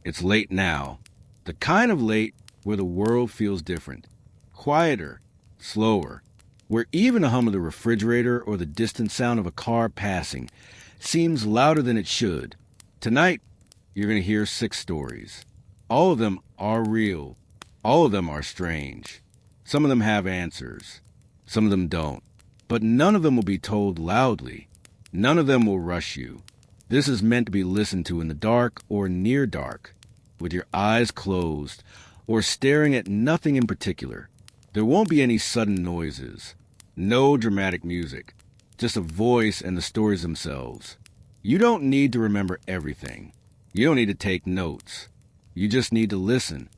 It's late now. The kind of late where the world feels different. Quieter, slower, where even the hum of the refrigerator or the distant sound of a car passing seems louder than it should. Tonight, you're going to hear 6 stories. All of them are real. All of them are strange. Some of them have answers. Some of them don't. But none of them will be told loudly. None of them will rush you. This is meant to be listened to in the dark or near dark, with your eyes closed or staring at nothing in particular. There won't be any sudden noises. No dramatic music. Just a voice and the stories themselves. You don't need to remember everything. You don't need to take notes. You just need to listen.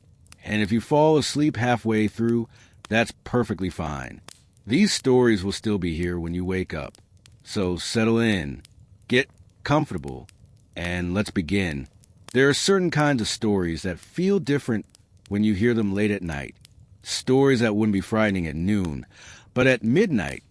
And if you fall asleep halfway through, that's perfectly fine. These stories will still be here when you wake up. So settle in, get comfortable, and let's begin. There are certain kinds of stories that feel different when you hear them late at night. Stories that wouldn't be frightening at noon, but at midnight,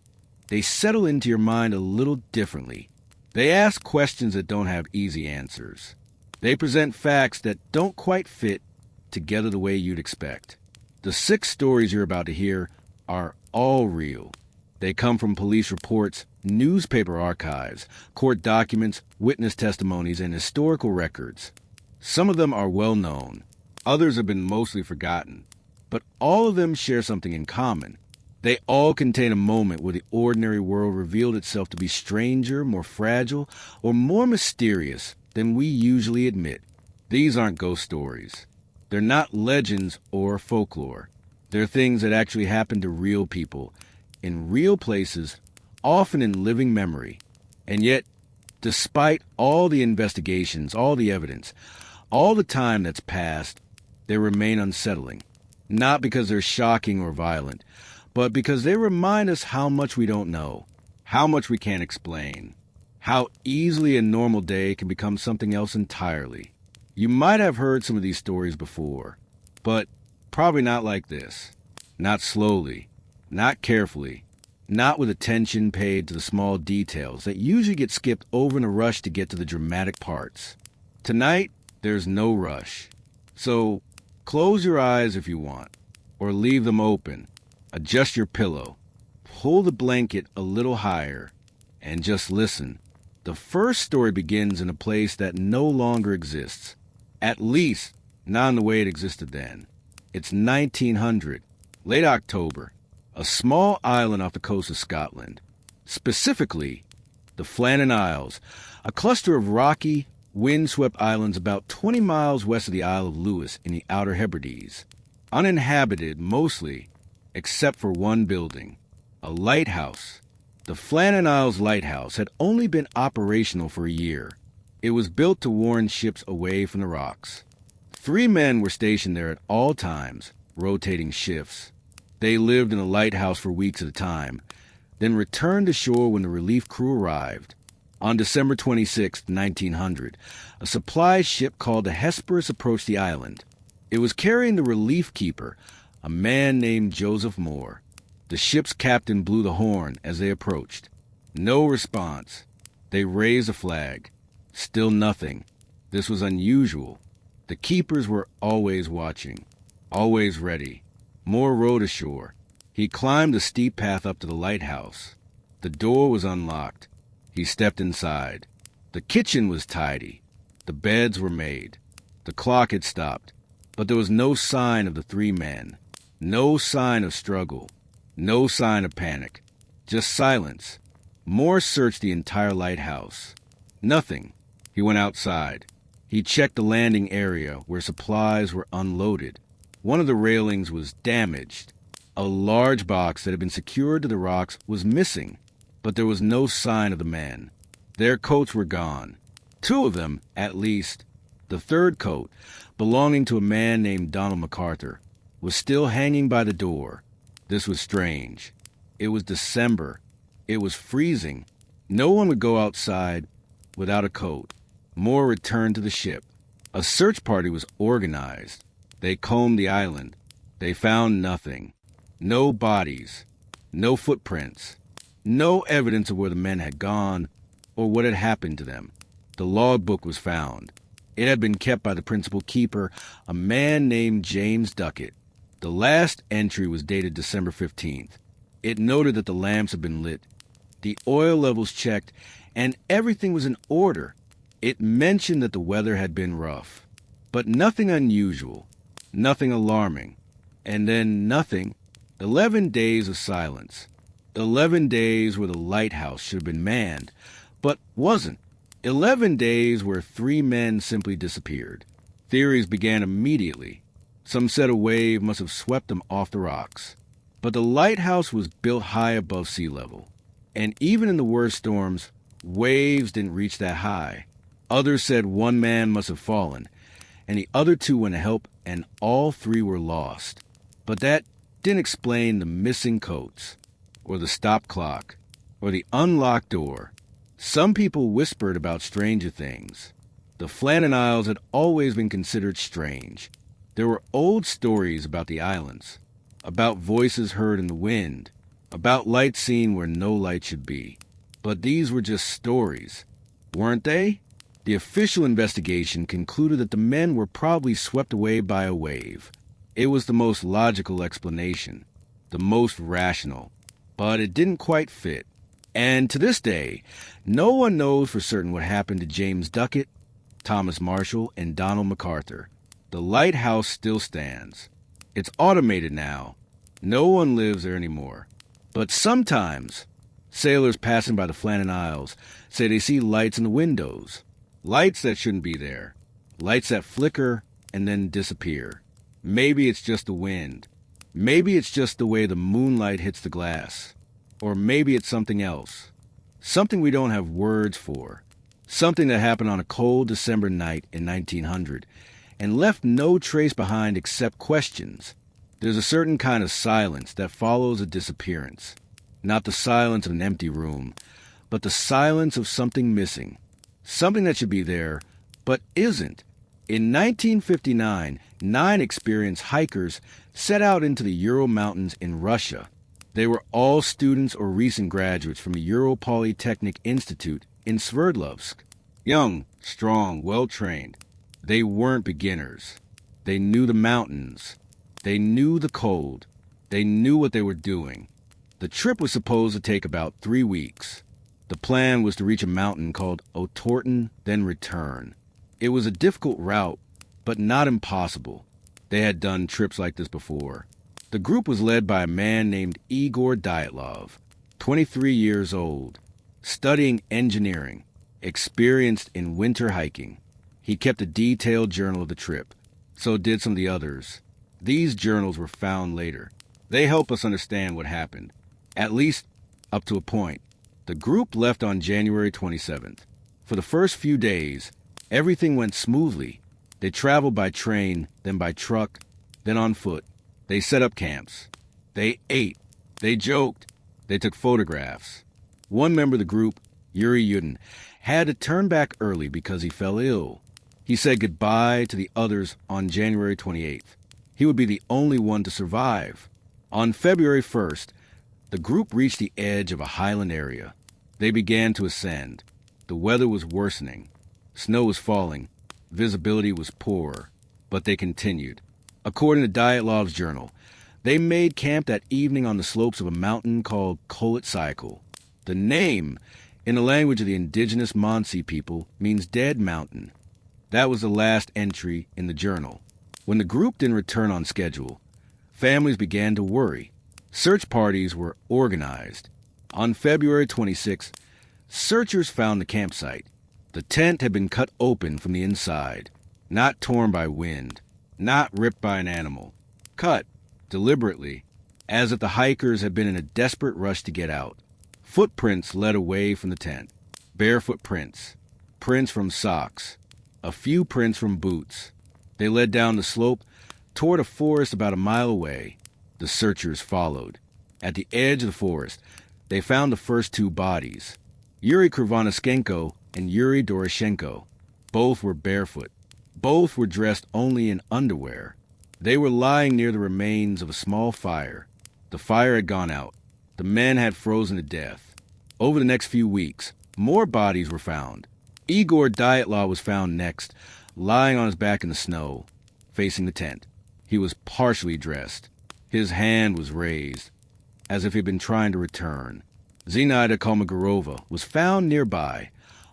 they settle into your mind a little differently. They ask questions that don't have easy answers. They present facts that don't quite fit together the way you'd expect. The 6 stories you're about to hear are all real. They come from police reports, newspaper archives, court documents, witness testimonies, and historical records. Some of them are well known. Others have been mostly forgotten. But all of them share something in common. They all contain a moment where the ordinary world revealed itself to be stranger, more fragile, or more mysterious than we usually admit. These aren't ghost stories. They're not legends or folklore. They're things that actually happen to real people, in real places, often in living memory. And yet, despite all the investigations, all the evidence, all the time that's passed, they remain unsettling. Not because they're shocking or violent, but because they remind us how much we don't know, how much we can't explain, how easily a normal day can become something else entirely. You might have heard some of these stories before, but probably not like this. Not slowly, not carefully, not with attention paid to the small details that usually get skipped over in a rush to get to the dramatic parts. Tonight, there's no rush. So, close your eyes if you want, or leave them open. Adjust your pillow. Pull the blanket a little higher, and just listen. The first story begins in a place that no longer exists. At least, not in the way it existed then. It's 1900, late October, a small island off the coast of Scotland. Specifically, the Flannan Isles, a cluster of rocky, wind-swept islands about 20 miles west of the Isle of Lewis in the Outer Hebrides. Uninhabited, mostly, except for one building, a lighthouse. The Flannan Isles Lighthouse had only been operational for a year. It was built to warn ships away from the rocks. 3 men were stationed there at all times, rotating shifts. They lived in the lighthouse for weeks at a time, then returned to shore when the relief crew arrived. On December 26, 1900, a supply ship called the Hesperus approached the island. It was carrying the relief keeper, a man named Joseph Moore. The ship's captain blew the horn as they approached. No response. They raised a flag. Still nothing. This was unusual. The keepers were always watching, always ready. Moore rowed ashore. He climbed the steep path up to the lighthouse. The door was unlocked. He stepped inside. The kitchen was tidy. The beds were made. The clock had stopped. But there was no sign of the 3 men. No sign of struggle. No sign of panic. Just silence. Moore searched the entire lighthouse. Nothing. He went outside. He checked the landing area where supplies were unloaded. One of the railings was damaged. A large box that had been secured to the rocks was missing, but there was no sign of the men. Their coats were gone. 2 of them, at least. The 3rd coat, belonging to a man named Donald MacArthur, was still hanging by the door. This was strange. It was December. It was freezing. No one would go outside without a coat. Moore returned to the ship. A search party was organized. They combed the island. They found nothing. No bodies. No footprints. No evidence of where the men had gone or what had happened to them. The logbook was found. It had been kept by the principal keeper, a man named James Duckett. The last entry was dated December 15th. It noted that the lamps had been lit, the oil levels checked, and everything was in order. It mentioned that the weather had been rough, but nothing unusual, nothing alarming, and then nothing. 11 days of silence. 11 days where the lighthouse should have been manned, but wasn't. 11 days where 3 men simply disappeared. Theories began immediately. Some said a wave must have swept them off the rocks. But the lighthouse was built high above sea level, and even in the worst storms, waves didn't reach that high. Others said 1 man must have fallen, and the other 2 went to help, and all 3 were lost. But that didn't explain the missing coats, or the stopped clock, or the unlocked door. Some people whispered about stranger things. The Flannan Isles had always been considered strange. There were old stories about the islands, about voices heard in the wind, about lights seen where no light should be. But these were just stories, weren't they? The official investigation concluded that the men were probably swept away by a wave. It was the most logical explanation, the most rational, but it didn't quite fit. And to this day, no one knows for certain what happened to James Duckett, Thomas Marshall, and Donald MacArthur. The lighthouse still stands. It's automated now. No one lives there anymore. But sometimes, sailors passing by the Flannan Isles say they see lights in the windows. Lights that shouldn't be there. Lights that flicker and then disappear. Maybe it's just the wind. Maybe it's just the way the moonlight hits the glass. Or maybe it's something else. Something we don't have words for. Something that happened on a cold December night in 1900 and left no trace behind except questions. There's a certain kind of silence that follows a disappearance. Not the silence of an empty room, but the silence of something missing. Something that should be there, but isn't. In 1959, 9 experienced hikers set out into the Ural Mountains in Russia. They were all students or recent graduates from the Ural Polytechnic Institute in Sverdlovsk. Young, strong, well-trained. They weren't beginners. They knew the mountains. They knew the cold. They knew what they were doing. The trip was supposed to take about 3 weeks. The plan was to reach a mountain called Otorten, then return. It was a difficult route, but not impossible. They had done trips like this before. The group was led by a man named Igor Dyatlov, 23 years old, studying engineering, experienced in winter hiking. He kept a detailed journal of the trip. So did some of the others. These journals were found later. They help us understand what happened, at least up to a point. The group left on January 27th. For the first few days, everything went smoothly. They traveled by train, then by truck, then on foot. They set up camps. They ate. They joked. They took photographs. One member of the group, Yuri Yudin, had to turn back early because he fell ill. He said goodbye to the others on January 28th. He would be the only one to survive. On February 1st, the group reached the edge of a highland area. They began to ascend. The weather was worsening. Snow was falling. Visibility was poor. But they continued. According to Dyatlov's journal, they made camp that evening on the slopes of a mountain called Kolitsykel. The name, in the language of the indigenous Mansi people, means dead mountain. That was the last entry in the journal. When the group didn't return on schedule, families began to worry. Search parties were organized. On February 26th, searchers found the campsite. The tent had been cut open from the inside, not torn by wind, not ripped by an animal. Cut, deliberately, as if the hikers had been in a desperate rush to get out. Footprints led away from the tent. Barefoot prints. Prints from socks. A few prints from boots. They led down the slope toward a forest about a mile away. The searchers followed. At the edge of the forest, they found the first 2 bodies, Yuri Krivonischenko and Yuri Doroshenko. Both were barefoot. Both were dressed only in underwear. They were lying near the remains of a small fire. The fire had gone out. The men had frozen to death. Over the next few weeks, more bodies were found. Igor Dyatlov was found next, lying on his back in the snow, facing the tent. He was partially dressed. His hand was raised, as if he'd been trying to return. Zinaida Kolmogorova was found nearby,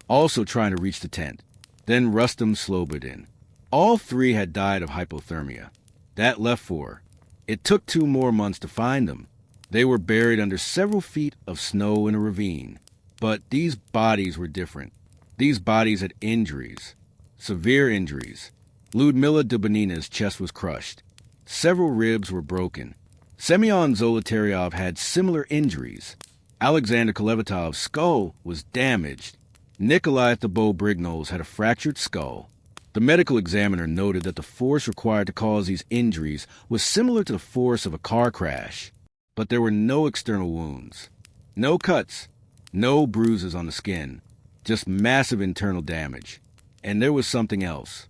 also trying to reach the tent. Then Rustam Slobodin. All three had died of hypothermia. That left four. It took 2 more months to find them. They were buried under several feet of snow in a ravine. But these bodies were different. These bodies had injuries, severe injuries. Ludmila Dubonina's chest was crushed. Several ribs were broken. Semyon Zolotaryov had similar injuries. Alexander Kolevatov's skull was damaged. Nikolai Thibault-Brignoles had a fractured skull. The medical examiner noted that the force required to cause these injuries was similar to the force of a car crash. But there were no external wounds, no cuts, no bruises on the skin, just massive internal damage. And there was something else.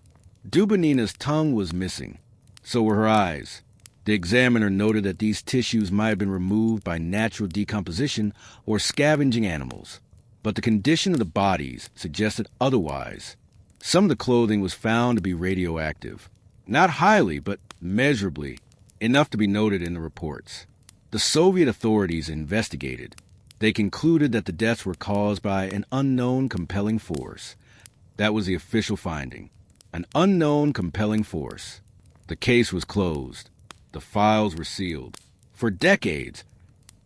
Dubonina's tongue was missing. So were her eyes. The examiner noted that these tissues might have been removed by natural decomposition or scavenging animals. But the condition of the bodies suggested otherwise. Some of the clothing was found to be radioactive. Not highly, but measurably, enough to be noted in the reports. The Soviet authorities investigated. They concluded that the deaths were caused by an unknown compelling force. That was the official finding. An unknown compelling force. The case was closed. The files were sealed. For decades,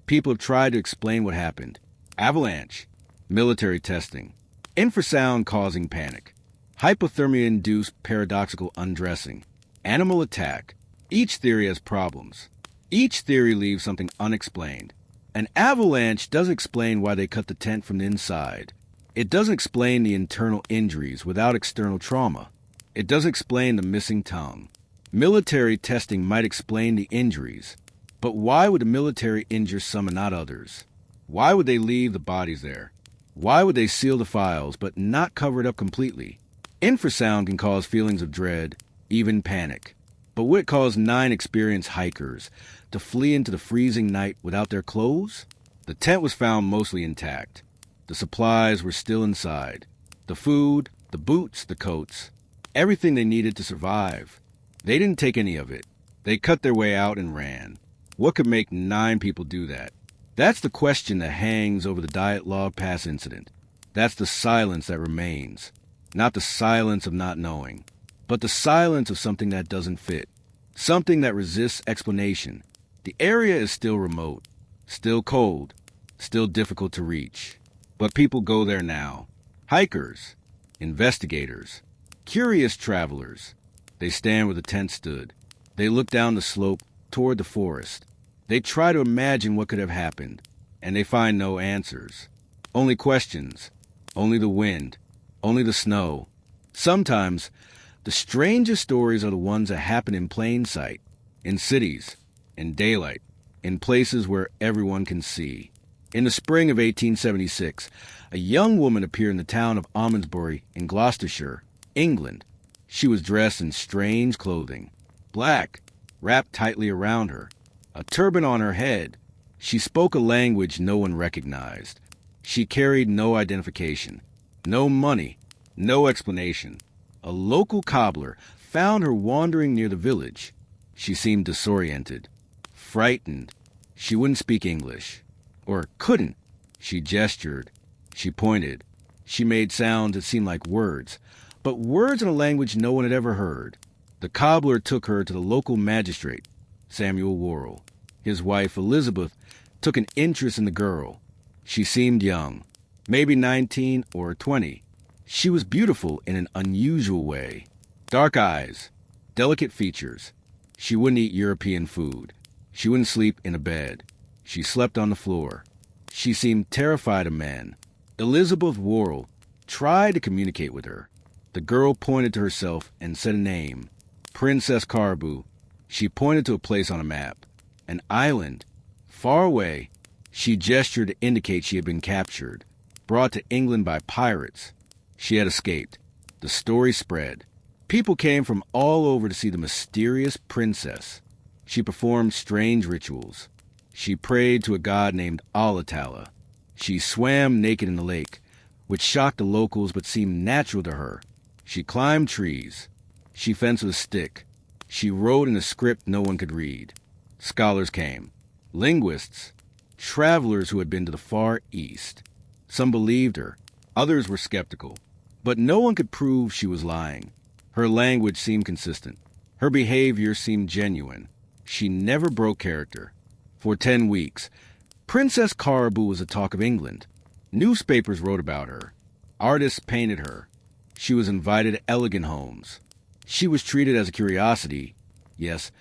people have tried to explain what happened. Avalanche, military testing, infrasound causing panic, hypothermia-induced paradoxical undressing, animal attack. Each theory has problems. Each theory leaves something unexplained. An avalanche doesn't explain why they cut the tent from the inside. It doesn't explain the internal injuries without external trauma. It doesn't explain the missing tongue. Military testing might explain the injuries, but why would the military injure some and not others? Why would they leave the bodies there? Why would they seal the files but not cover it up completely? Infrasound can cause feelings of dread, even panic. But would it cause 9 experienced hikers to flee into the freezing night without their clothes? The tent was found mostly intact. The supplies were still inside. The food, the boots, the coats, everything they needed to survive. They didn't take any of it. They cut their way out and ran. What could make 9 people do that? That's the question that hangs over the Diet Log Pass incident. That's the silence that remains. Not the silence of not knowing, but the silence of something that doesn't fit. Something that resists explanation. The area is still remote, still cold, still difficult to reach. But people go there now. Hikers, investigators, curious travelers. They stand where the tent stood. They look down the slope toward the forest. They try to imagine what could have happened, and they find no answers. Only questions, only the wind, only the snow. Sometimes, the strangest stories are the ones that happen in plain sight, in cities, in daylight, in places where everyone can see. In the spring of 1876, a young woman appeared in the town of Almondsbury in Gloucestershire, England. She was dressed in strange clothing, black, wrapped tightly around her, a turban on her head. She spoke a language no one recognized. She carried no identification, no money, no explanation. A local cobbler found her wandering near the village. She seemed disoriented, frightened. She wouldn't speak English, or couldn't. She gestured. She pointed. She made sounds that seemed like words, but words in a language no one had ever heard. The cobbler took her to the local magistrate, Samuel Worrell. His wife, Elizabeth, took an interest in the girl. She seemed young, maybe 19 or 20. She was beautiful in an unusual way. Dark eyes, delicate features. She wouldn't eat European food. She wouldn't sleep in a bed. She slept on the floor. She seemed terrified of men. Elizabeth Worrell tried to communicate with her. The girl pointed to herself and said a name, Princess Carbu. She pointed to a place on a map, an island, far away. She gestured to indicate she had been captured, brought to England by pirates. She had escaped. The story spread. People came from all over to see the mysterious princess. She performed strange rituals. She prayed to a god named Alatala. She swam naked in the lake, which shocked the locals but seemed natural to her. She climbed trees. She fenced with a stick. She wrote in a script no one could read. Scholars came. Linguists. Travelers who had been to the Far East. Some believed her. Others were skeptical. But no one could prove she was lying. Her language seemed consistent. Her behavior seemed genuine. She never broke character. For 10 weeks, Princess Caribou was the talk of England. Newspapers wrote about her. Artists painted her. She was invited to elegant homes. She was treated as a curiosity, yes,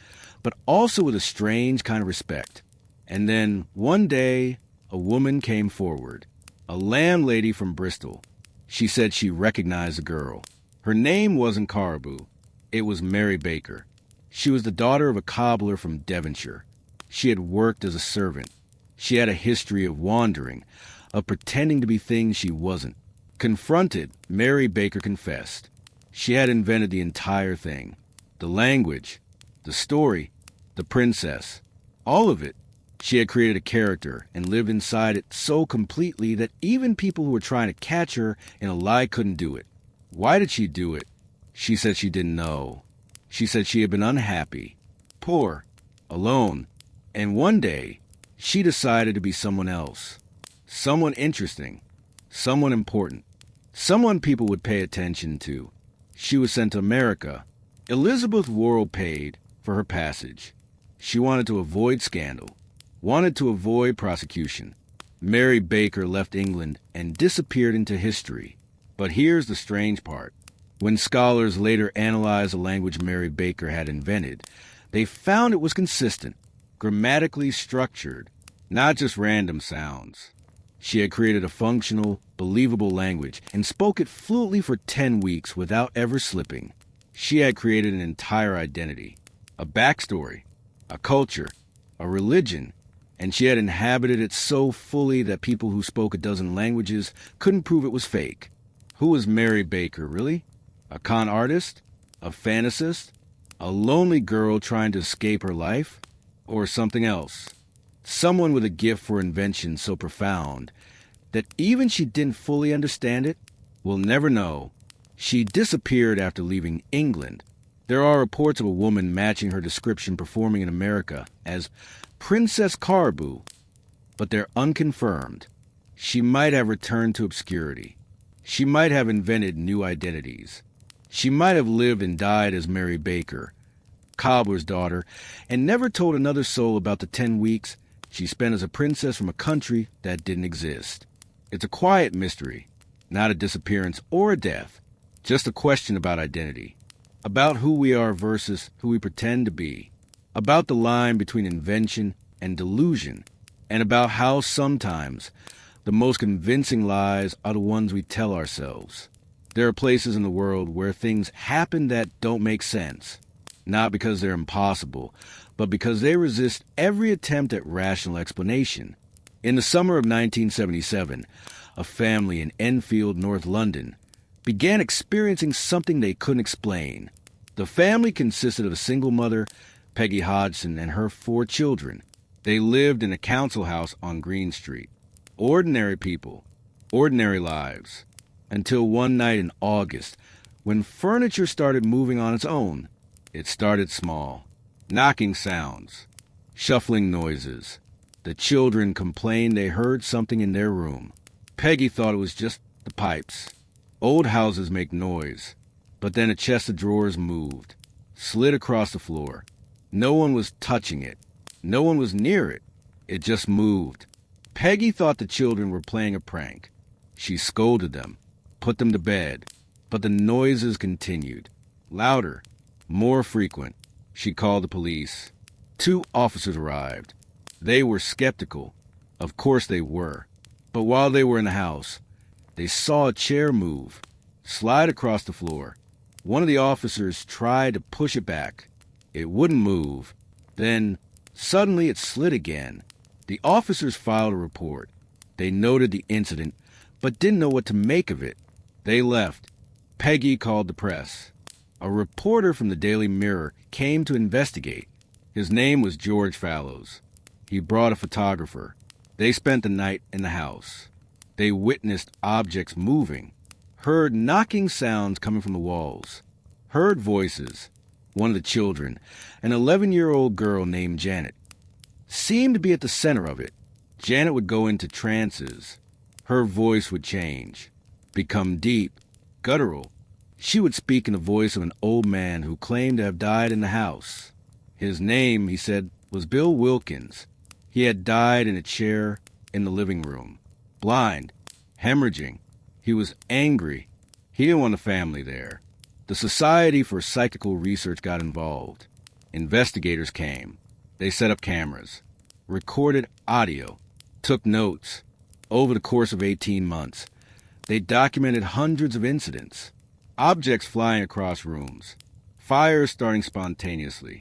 but also with a strange kind of respect. And then, one day, a woman came forward. A landlady from Bristol. She said she recognized the girl. Her name wasn't Caribou. It was Mary Baker. She was the daughter of a cobbler from Devonshire. She had worked as a servant. She had a history of wandering, of pretending to be things she wasn't. Confronted, Mary Baker confessed. She had invented the entire thing. The language, the story, the princess. All of it. She had created a character and lived inside it so completely that even people who were trying to catch her in a lie couldn't do it. Why did she do it? She said she didn't know. She said she had been unhappy, poor, alone, and one day she decided to be someone else. Someone interesting, someone important, someone people would pay attention to. She was sent to America. Elizabeth Worrell paid for her passage. She wanted to avoid scandal, wanted to avoid prosecution. Mary Baker left England and disappeared into history. But here's the strange part. When scholars later analyzed the language Mary Baker had invented, they found it was consistent, grammatically structured, not just random sounds. She had created a functional, believable language and spoke it fluently for 10 weeks without ever slipping. She had created an entire identity, a backstory, a culture, a religion, and she had inhabited it so fully that people who spoke a dozen languages couldn't prove it was fake. Who was Mary Baker, really? A con artist? A fantasist? A lonely girl trying to escape her life? Or something else? Someone with a gift for invention so profound that even she didn't fully understand it? We'll never know. She disappeared after leaving England. There are reports of a woman matching her description performing in America as Princess Caribou, but they're unconfirmed. She might have returned to obscurity. She might have invented new identities. She might have lived and died as Mary Baker, cobbler's daughter, and never told another soul about the 10 weeks she spent as a princess from a country that didn't exist. It's a quiet mystery, not a disappearance or a death, just a question about identity, about who we are versus who we pretend to be, about the line between invention and delusion, and about how sometimes the most convincing lies are the ones we tell ourselves. There are places in the world where things happen that don't make sense, not because they're impossible, but because they resist every attempt at rational explanation. In the summer of 1977, a family in Enfield, North London, began experiencing something they couldn't explain. The family consisted of a single mother, Peggy Hodgson, and her 4 children. They lived in a council house on Green Street. Ordinary people, ordinary lives, until one night in August, when furniture started moving on its own. It started small, knocking sounds, shuffling noises. The children complained they heard something in their room. Peggy thought it was just the pipes. Old houses make noise. But then a chest of drawers moved, slid across the floor. No one was touching it. No one was near it. It just moved. Peggy thought the children were playing a prank. She scolded them, put them to bed. But the noises continued. Louder, more frequent. She called the police. 2 officers arrived. They were skeptical. Of course they were. But while they were in the house, they saw a chair move, slide across the floor. One of the officers tried to push it back. It wouldn't move. Then, suddenly it slid again. The officers filed a report. They noted the incident, but didn't know what to make of it. They left. Peggy called the press. A reporter from the Daily Mirror came to investigate. His name was George Fallows. He brought a photographer. They spent the night in the house. They witnessed objects moving, heard knocking sounds coming from the walls, heard voices. One of the children, an 11-year-old girl named Janet, seemed to be at the center of it. Janet would go into trances. Her voice would change, become deep, guttural. She would speak in the voice of an old man who claimed to have died in the house. His name, he said, was Bill Wilkins. He had died in a chair in the living room, blind, hemorrhaging. He was angry. He didn't want the family there. The Society for Psychical Research got involved. Investigators came. They set up cameras, recorded audio, took notes. Over the course of 18 months, they documented hundreds of incidents. Objects flying across rooms, fires starting spontaneously,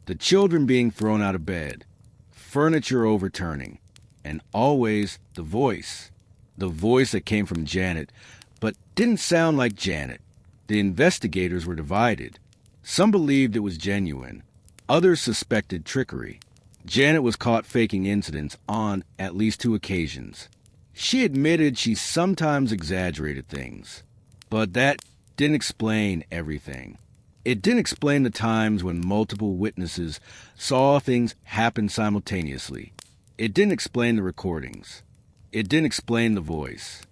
the children being thrown out of bed, furniture overturning, and always the voice that came from Janet, but didn't sound like Janet. The investigators were divided. Some believed it was genuine. Others suspected trickery. Janet was caught faking incidents on at least 2 occasions. She admitted she sometimes exaggerated things, but that didn't explain everything. It didn't explain the times when multiple witnesses saw things happen simultaneously. It didn't explain the recordings. It didn't explain the voice.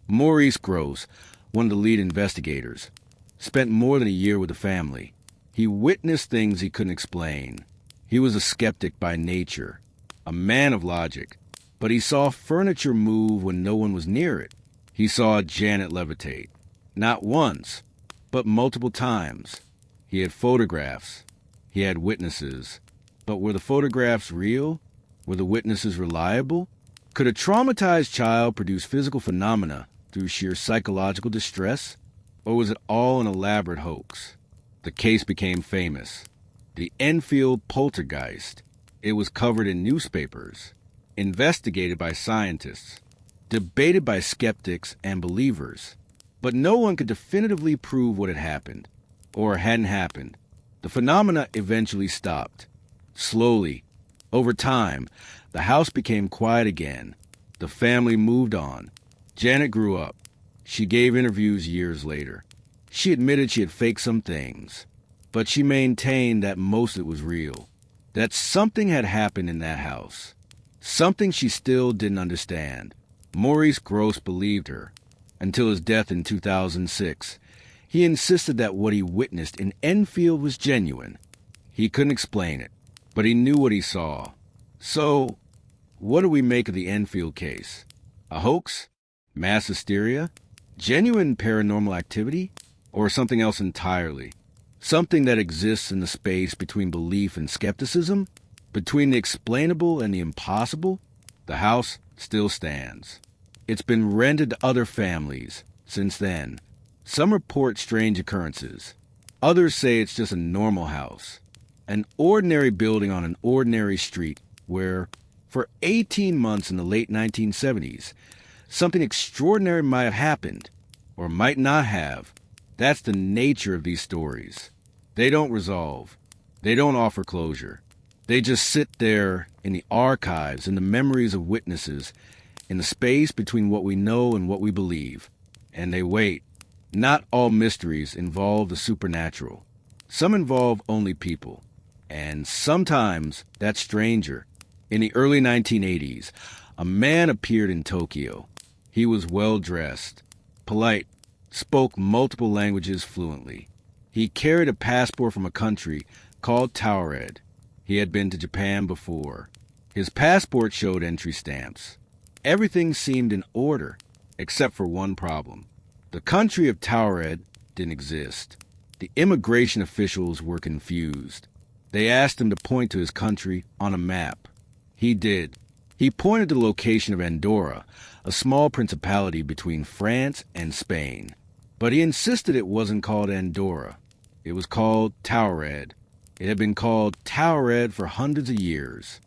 Maurice Gross, one of the lead investigators, spent more than a year with the family. He witnessed things he couldn't explain. He was a skeptic by nature, a man of logic, but he saw furniture move when no one was near it. He saw Janet levitate, not once, but multiple times. He had photographs. He had witnesses. But were the photographs real? Were the witnesses reliable? Could a traumatized child produce physical phenomena through sheer psychological distress? Or was it all an elaborate hoax? The case became famous. The Enfield poltergeist. It was covered in newspapers, investigated by scientists, debated by skeptics and believers. But no one could definitively prove what had happened, or hadn't happened. The phenomena eventually stopped. Slowly, over time, the house became quiet again. The family moved on. Janet grew up. She gave interviews years later. She admitted she had faked some things, but she maintained that most of it was real, that something had happened in that house, something she still didn't understand. Maurice Gross believed her, until his death in 2006. He insisted that what he witnessed in Enfield was genuine. He couldn't explain it, but he knew what he saw. So, what do we make of the Enfield case? A hoax? Mass hysteria? Genuine paranormal activity? Or something else entirely? Something that exists in the space between belief and skepticism? Between the explainable and the impossible? The house still stands. It's been rented to other families since then. Some report strange occurrences. Others say it's just a normal house. An ordinary building on an ordinary street where, for 18 months in the late 1970s, something extraordinary might have happened, or might not have. That's the nature of these stories. They don't resolve. They don't offer closure. They just sit there in the archives, in the memories of witnesses, in the space between what we know and what we believe. And they wait. Not all mysteries involve the supernatural. Some involve only people. And sometimes that stranger. In the early 1980s, a man appeared in Tokyo. He was well-dressed, polite, spoke multiple languages fluently. He carried a passport from a country called Taured. He had been to Japan before. His passport showed entry stamps. Everything seemed in order, except for one problem. The country of Taured didn't exist. The immigration officials were confused. They asked him to point to his country on a map. He did. He pointed to the location of Andorra, a small principality between France and Spain. But he insisted it wasn't called Andorra. It was called Taured. It had been called Taured for hundreds of years.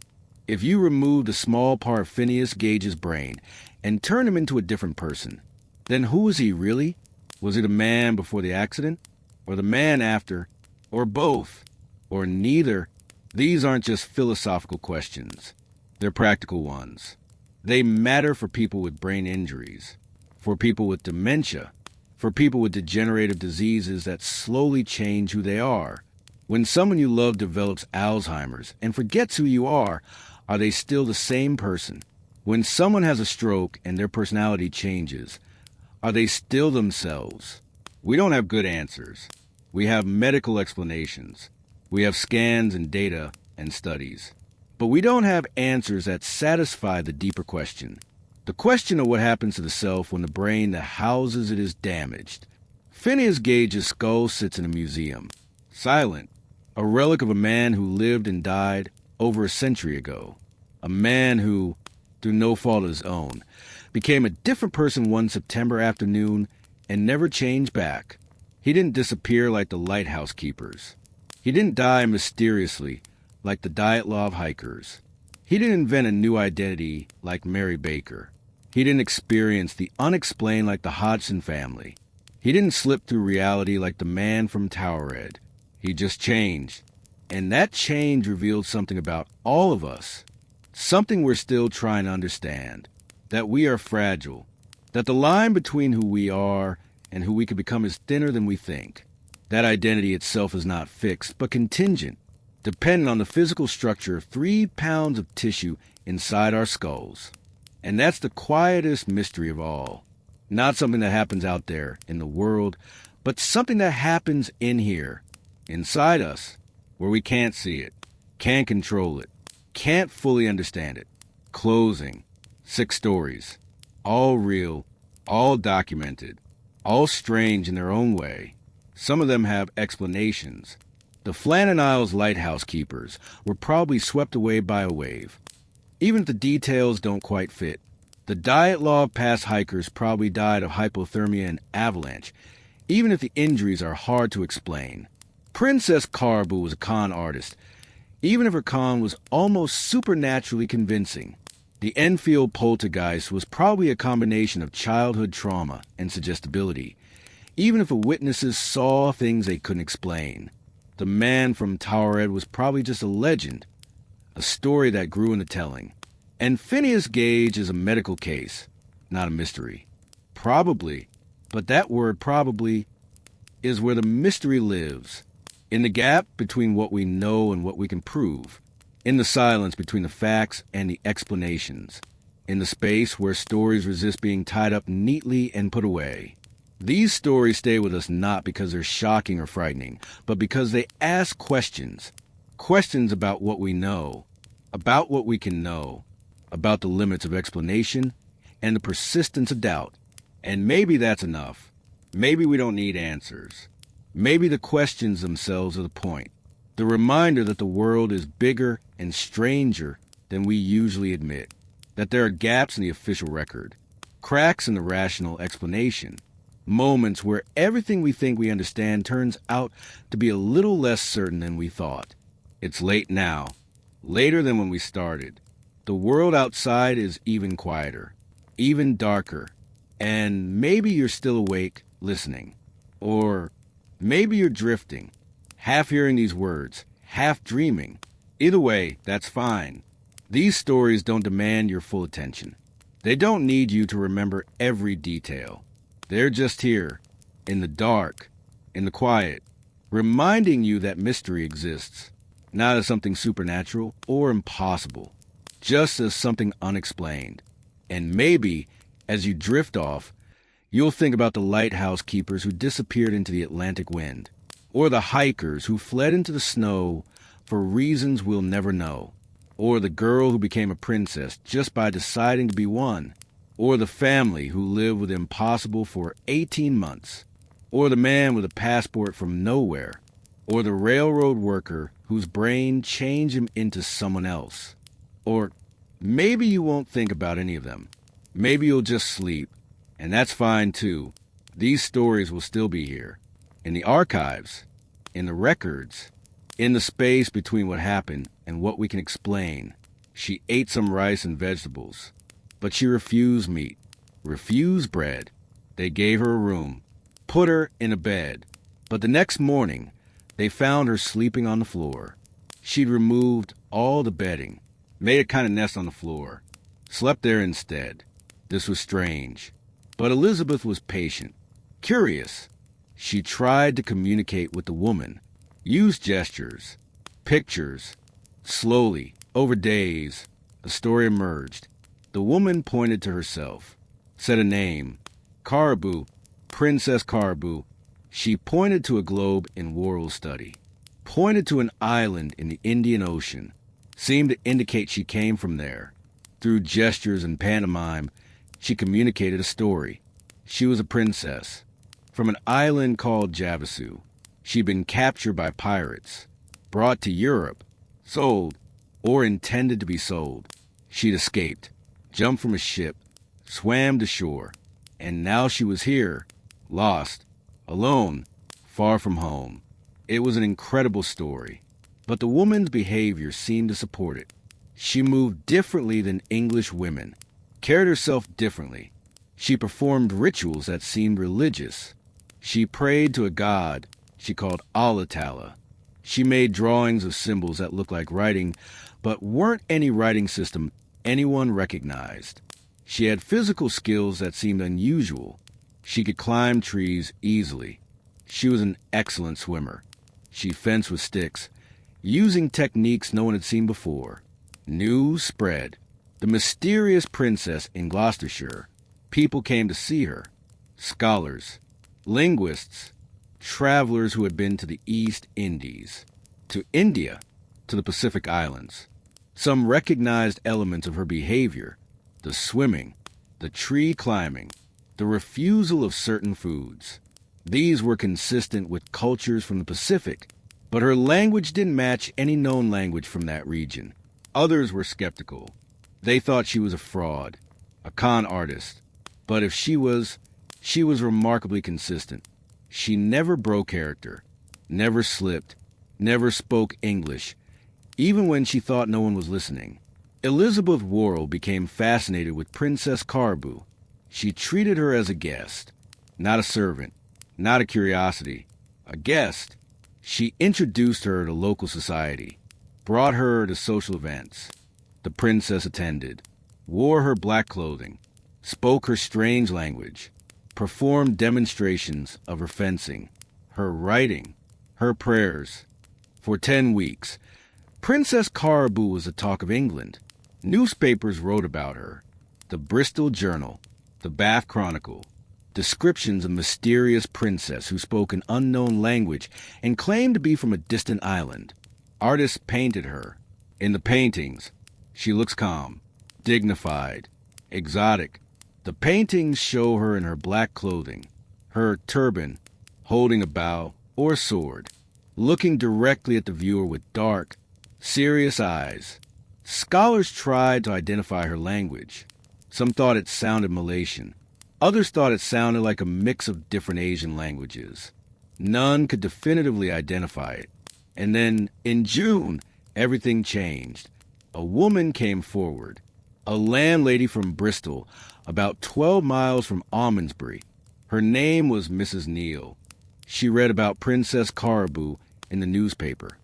If you removed a small part of Phineas Gage's brain and turned him into a different person, then who was he really? Was he the man before the accident? Or the man after? Or both? Or neither? These aren't just philosophical questions. They're practical ones. They matter for people with brain injuries, for people with dementia, for people with degenerative diseases that slowly change who they are. When someone you love develops Alzheimer's and forgets who you are they still the same person? When someone has a stroke and their personality changes, are they still themselves? We don't have good answers. We have medical explanations. We have scans and data and studies. But we don't have answers that satisfy the deeper question. The question of what happens to the self when the brain that houses it is damaged. Phineas Gage's skull sits in a museum, silent, a relic of a man who lived and died over a century ago. A man who, through no fault of his own, became a different person one September afternoon and never changed back. He didn't disappear like the lighthouse keepers. He didn't die mysteriously like the Dyatlov hikers. He didn't invent a new identity like Mary Baker. He didn't experience the unexplained like the Hodgson family. He didn't slip through reality like the man from Towerhead. He just changed. And that change revealed something about all of us. Something we're still trying to understand. That we are fragile. That the line between who we are and who we could become is thinner than we think. That identity itself is not fixed, but contingent, dependent on the physical structure of 3 pounds of tissue inside our skulls. And that's the quietest mystery of all. Not something that happens out there in the world, but something that happens in here, inside us, where we can't see it, can't control it, can't fully understand it. Closing. 6 stories. All real, all documented, all strange in their own way. Some of them have explanations. The Flannan Isles lighthouse keepers were probably swept away by a wave. Even if the details don't quite fit, the Dyatlov Pass hikers probably died of hypothermia and avalanche, even if the injuries are hard to explain. Princess Caribou was a con artist, even if her con was almost supernaturally convincing. The Enfield poltergeist was probably a combination of childhood trauma and suggestibility, even if the witnesses saw things they couldn't explain. The man from Towerhead was probably just a legend, a story that grew in the telling. And Phineas Gage is a medical case, not a mystery. Probably, but that word probably is where the mystery lives. In the gap between what we know and what we can prove. In the silence between the facts and the explanations. In the space where stories resist being tied up neatly and put away. These stories stay with us not because they're shocking or frightening, but because they ask questions. Questions about what we know, about what we can know, about the limits of explanation and the persistence of doubt. And maybe that's enough. Maybe we don't need answers. Maybe the questions themselves are the point. The reminder that the world is bigger and stranger than we usually admit. That there are gaps in the official record. Cracks in the rational explanation. Moments where everything we think we understand turns out to be a little less certain than we thought. It's late now. Later than when we started. The world outside is even quieter. Even darker. And maybe you're still awake, listening. Or maybe you're drifting, half hearing these words, half dreaming. Either way, that's fine. These stories don't demand your full attention. They don't need you to remember every detail. They're just here, in the dark, in the quiet, reminding you that mystery exists, not as something supernatural or impossible, just as something unexplained. And maybe, as you drift off, you'll think about the lighthouse keepers who disappeared into the Atlantic wind, or the hikers who fled into the snow for reasons we'll never know, or the girl who became a princess just by deciding to be one, or the family who lived with the impossible for 18 months, or the man with a passport from nowhere, or the railroad worker whose brain changed him into someone else. Or maybe you won't think about any of them. Maybe you'll just sleep. And that's fine too. These stories will still be here. In the archives. In the records. In the space between what happened and what we can explain. She ate some rice and vegetables. But she refused meat. Refused bread. They gave her a room. Put her in a bed. But the next morning, they found her sleeping on the floor. She'd removed all the bedding. Made a kind of nest on the floor. Slept there instead. This was strange. But Elizabeth was patient. Curious, she tried to communicate with the woman, used gestures, pictures. Slowly, over days, a story emerged. The woman pointed to herself, said a name, Caribou, Princess Caribou. She pointed to a globe in world study, pointed to an island in the Indian Ocean, seemed to indicate she came from there. Through gestures and pantomime, she communicated a story. She was a princess. From an island called Javasu, she'd been captured by pirates, brought to Europe, sold, or intended to be sold. She'd escaped, jumped from a ship, swam to shore, and now she was here, lost, alone, far from home. It was an incredible story, but the woman's behavior seemed to support it. She moved differently than English women, carried herself differently. She performed rituals that seemed religious. She prayed to a god she called Allah. She made drawings of symbols that looked like writing, but weren't any writing system anyone recognized. She had physical skills that seemed unusual. She could climb trees easily. She was an excellent swimmer. She fenced with sticks, using techniques no one had seen before. News spread. The mysterious princess in Gloucestershire. People came to see her. Scholars, linguists, travelers who had been to the East Indies, to India, to the Pacific Islands. Some recognized elements of her behavior, the swimming, the tree climbing, the refusal of certain foods. These were consistent with cultures from the Pacific, but her language didn't match any known language from that region. Others were skeptical. They thought she was a fraud, a con artist. But if she was remarkably consistent. She never broke character, never slipped, never spoke English, even when she thought no one was listening. Elizabeth Worrell became fascinated with Princess Caribou. She treated her as a guest, not a servant, not a curiosity, a guest. She introduced her to local society, brought her to social events. The princess attended, wore her black clothing, spoke her strange language, performed demonstrations of her fencing, her writing, her prayers. For 10 weeks, Princess Caribou was the talk of England. Newspapers wrote about her. The Bristol Journal, the Bath Chronicle, descriptions of mysterious princess who spoke an unknown language and claimed to be from a distant island. Artists painted her. In the paintings, she looks calm, dignified, exotic. The paintings show her in her black clothing, her turban, holding a bow or sword, looking directly at the viewer with dark, serious eyes. Scholars tried to identify her language. Some thought it sounded Malaysian. Others thought it sounded like a mix of different Asian languages. None could definitively identify it. And then, in June, everything changed. A woman came forward, a landlady from Bristol, about 12 miles from Almondsbury. Her name was Mrs. Neal. She read about Princess Caribou in the newspaper.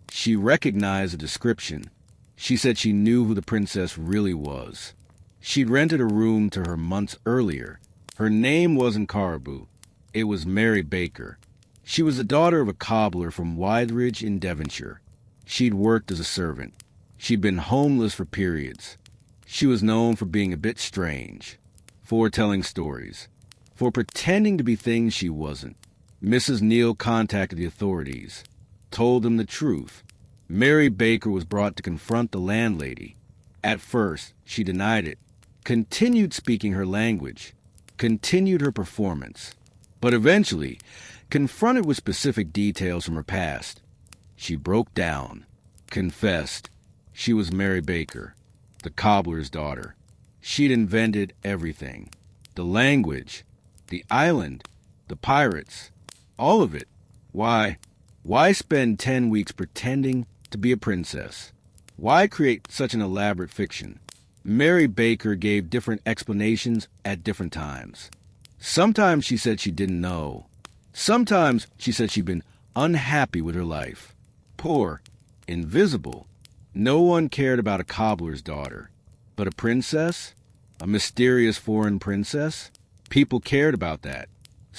She recognized the description. She said she knew who the princess really was. She'd rented a room to her months earlier. Her name wasn't Caribou. It was Mary Baker. She was the daughter of a cobbler from Wytheridge in Devonshire. She'd worked as a servant. She'd been homeless for periods. She was known for being a bit strange, for telling stories, for pretending to be things she wasn't. Mrs. Neal contacted the authorities, told them the truth. Mary Baker was brought to confront the landlady. At first, she denied it, continued speaking her language, continued her performance, but eventually, confronted with specific details from her past, she broke down, confessed. She was Mary Baker, the cobbler's daughter. She'd invented everything. The language, the island, the pirates, all of it. Why spend 10 weeks pretending to be a princess? Why create such an elaborate fiction? Mary Baker gave different explanations at different times. Sometimes she said she didn't know. Sometimes she said she'd been unhappy with her life. Poor, invisible. No one cared about a cobbler's daughter. But a princess? A mysterious foreign princess? People cared about that.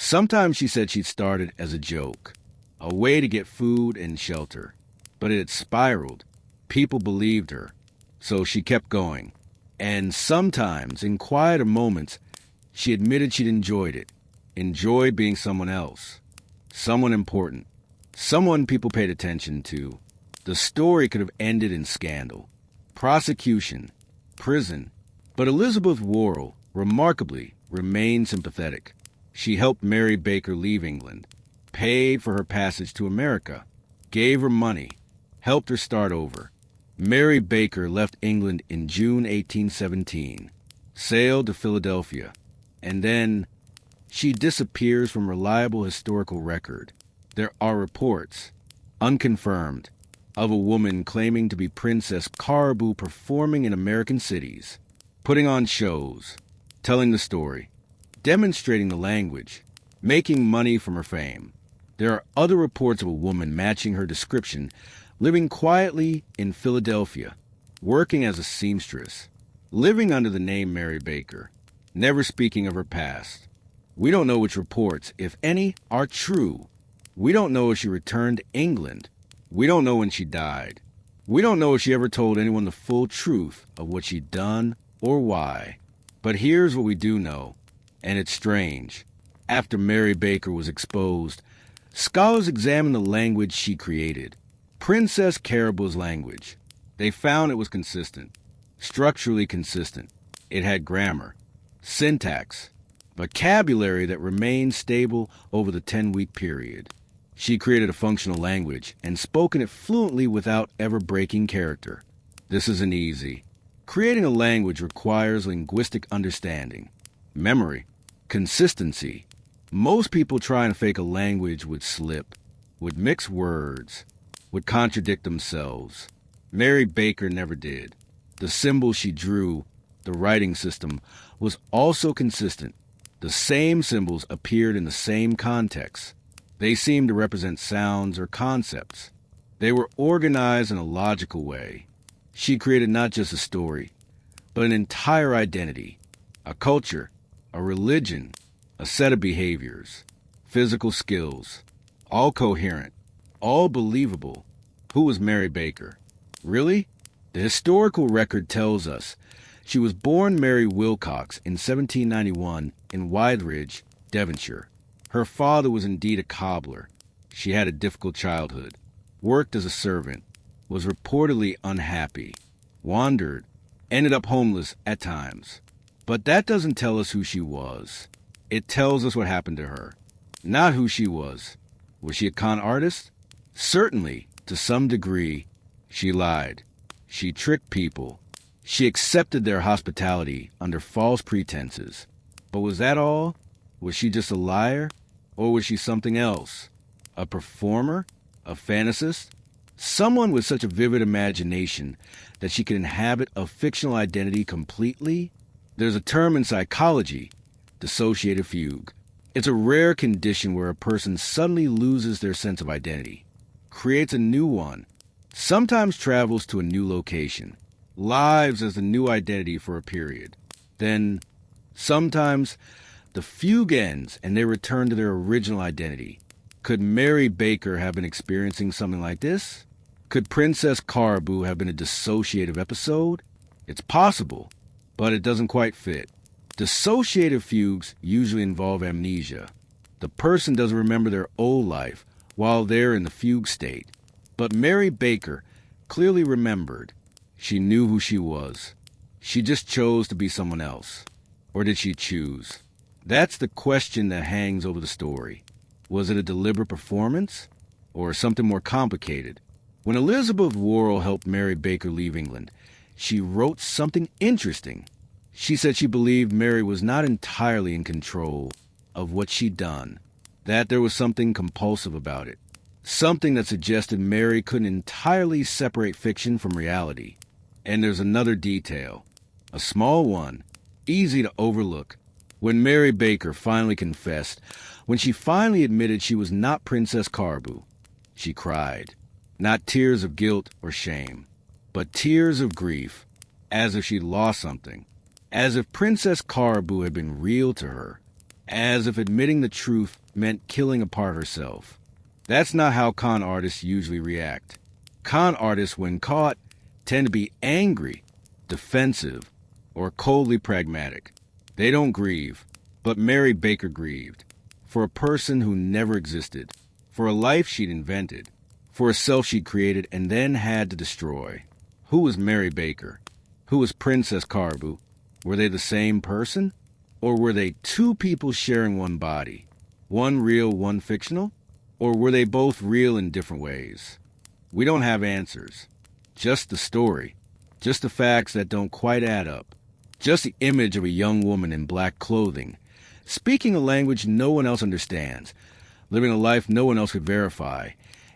Sometimes she said she'd started as a joke, a way to get food and shelter. But it had spiraled. People believed her, so she kept going. And sometimes, in quieter moments, she admitted she'd enjoyed it, enjoyed being someone else, someone important, someone people paid attention to. The story could have ended in scandal, prosecution, prison, but Elizabeth Worrell, remarkably, remained sympathetic. She helped Mary Baker leave England, paid for her passage to America, gave her money, helped her start over. Mary Baker left England in June 1817, sailed to Philadelphia, and then she disappears from reliable historical record. There are reports, unconfirmed, of a woman claiming to be Princess Caraboo performing in American cities, putting on shows, telling the story, demonstrating the language, making money from her fame. There are other reports of a woman matching her description, living quietly in Philadelphia, working as a seamstress, living under the name Mary Baker, never speaking of her past. We don't know which reports, if any, are true. We don't know if she returned to England. We don't know when she died. We don't know if she ever told anyone the full truth of what she'd done or why. But here's what we do know, and it's strange. After Mary Baker was exposed, scholars examined the language she created, Princess Caraboo's language. They found it was consistent, structurally consistent. It had grammar, syntax, vocabulary that remained stable over the 10-week period. She created a functional language and spoken it fluently without ever breaking character. This isn't easy. Creating a language requires linguistic understanding, memory, consistency. Most people trying to fake a language would slip, would mix words, would contradict themselves. Mary Baker never did. The symbol she drew, the writing system, was also consistent. The same symbols appeared in the same context. They seemed to represent sounds or concepts. They were organized in a logical way. She created not just a story, but an entire identity, a culture, a religion, a set of behaviors, physical skills, all coherent, all believable. Who was Mary Baker? Really? The historical record tells us she was born Mary Wilcox in 1791 in Wytheridge, Devonshire. Her father was indeed a cobbler. She had a difficult childhood, worked as a servant, was reportedly unhappy, wandered, ended up homeless at times. But that doesn't tell us who she was. It tells us what happened to her, not who she was. Was she a con artist? Certainly, to some degree, she lied. She tricked people. She accepted their hospitality under false pretenses. But was that all? Was she just a liar? Or was she something else? A performer? A fantasist? Someone with such a vivid imagination that she could inhabit a fictional identity completely? There's a term in psychology, dissociative fugue. It's a rare condition where a person suddenly loses their sense of identity, creates a new one, sometimes travels to a new location, lives as a new identity for a period. Then, sometimes, the fugue ends and they return to their original identity. Could Mary Baker have been experiencing something like this? Could Princess Caraboo have been a dissociative episode? It's possible, but it doesn't quite fit. Dissociative fugues usually involve amnesia. The person doesn't remember their old life while they're in the fugue state. But Mary Baker clearly remembered. She knew who she was. She just chose to be someone else. Or did she choose? That's the question that hangs over the story. Was it a deliberate performance? Or something more complicated? When Elizabeth Worrell helped Mary Baker leave England, she wrote something interesting. She said she believed Mary was not entirely in control of what she'd done, that there was something compulsive about it, something that suggested Mary couldn't entirely separate fiction from reality. And there's another detail, a small one, easy to overlook. When Mary Baker finally confessed, when she finally admitted she was not Princess Caraboo, she cried. Not tears of guilt or shame, but tears of grief, as if she'd lost something, as if Princess Caraboo had been real to her. as if admitting the truth meant killing a part of herself. That's not how con artists usually react. Con artists, when caught, tend to be angry, defensive, or coldly pragmatic. They don't grieve, but Mary Baker grieved. For a person who never existed, for a life she'd invented, for a self she'd created and then had to destroy. Who was Mary Baker? Who was Princess Caraboo? Were they the same person? Or were they two people sharing one body? One real, one fictional? Or were they both real in different ways? We don't have answers. Just the story. Just the facts that don't quite add up. Just the image of a young woman in black clothing, speaking a language no one else understands, living a life no one else could verify,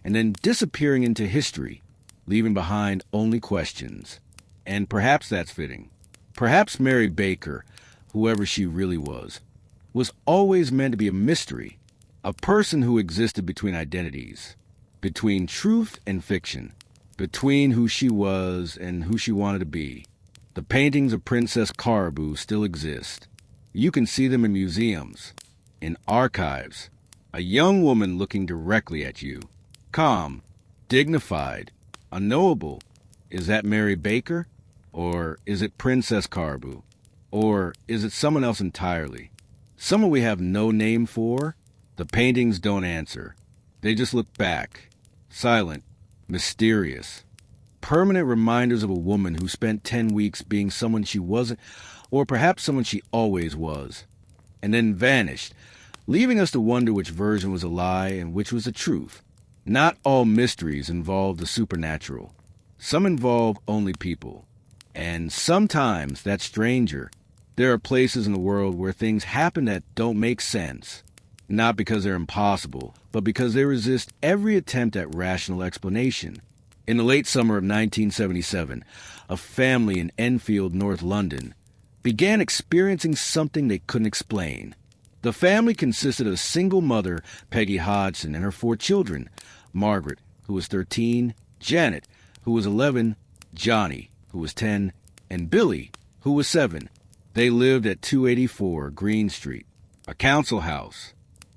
and then disappearing into history, leaving behind only questions. And perhaps that's fitting. Perhaps Mary Baker, whoever she really was always meant to be a mystery, a person who existed between identities, between truth and fiction, between who she was and who she wanted to be. The paintings of Princess Caraboo still exist. You can see them in museums, in archives. A young woman looking directly at you. Calm, dignified, unknowable. Is that Mary Baker? Or is it Princess Caraboo? Or is it someone else entirely? Someone we have no name for? The paintings don't answer. They just look back, silent, mysterious. Permanent reminders of a woman who spent 10 weeks being someone she wasn't, or perhaps someone she always was, and then vanished, leaving us to wonder which version was a lie and which was the truth. Not all mysteries involve the supernatural. Some involve only people. And sometimes, that stranger, there are places in the world where things happen that don't make sense. Not because they're impossible, but because they resist every attempt at rational explanation. In the late summer of 1977, a family in Enfield, North London, began experiencing something they couldn't explain. The family consisted of a single mother, Peggy Hodgson, and her 4 children, Margaret, who was 13, Janet, who was 11, Johnny, who was 10, and Billy, who was 7. They lived at 284 Green Street, a council house.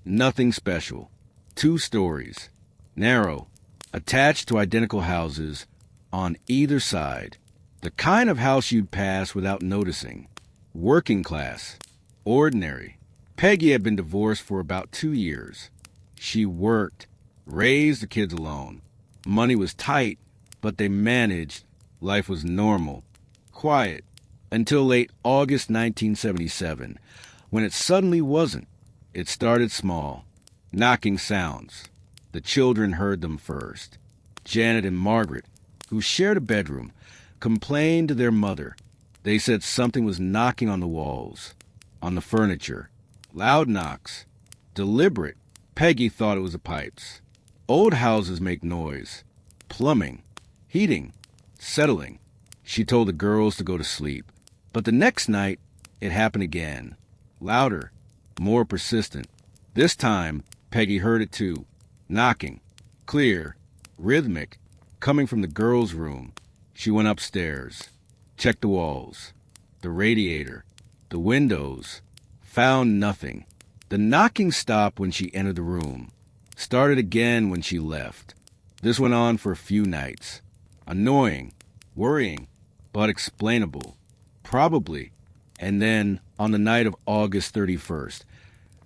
Nothing special. 2 stories. Narrow. Attached to identical houses on either side. The kind of house you'd pass without noticing. Working class. Ordinary. Peggy had been divorced for about 2 years. She worked, raised the kids alone. Money was tight, but they managed. Life was normal. Quiet. Until late August 1977, when it suddenly wasn't. It started small. Knocking sounds. The children heard them first. Janet and Margaret, who shared a bedroom, complained to their mother. They said something was knocking on the walls, on the furniture. Loud knocks. Deliberate. Peggy thought it was the pipes. Old houses make noise. Plumbing. Heating. Settling. She told the girls to go to sleep. But the next night, it happened again. Louder. More persistent. This time, Peggy heard it too. Knocking. Clear. Rhythmic. Coming from the girls' room. She went upstairs. Checked the walls. The radiator. The windows. Found nothing. The knocking stopped when she entered the room. Started again when she left. This went on for a few nights. Annoying. Worrying. But explainable. Probably. And then, on the night of August 31st,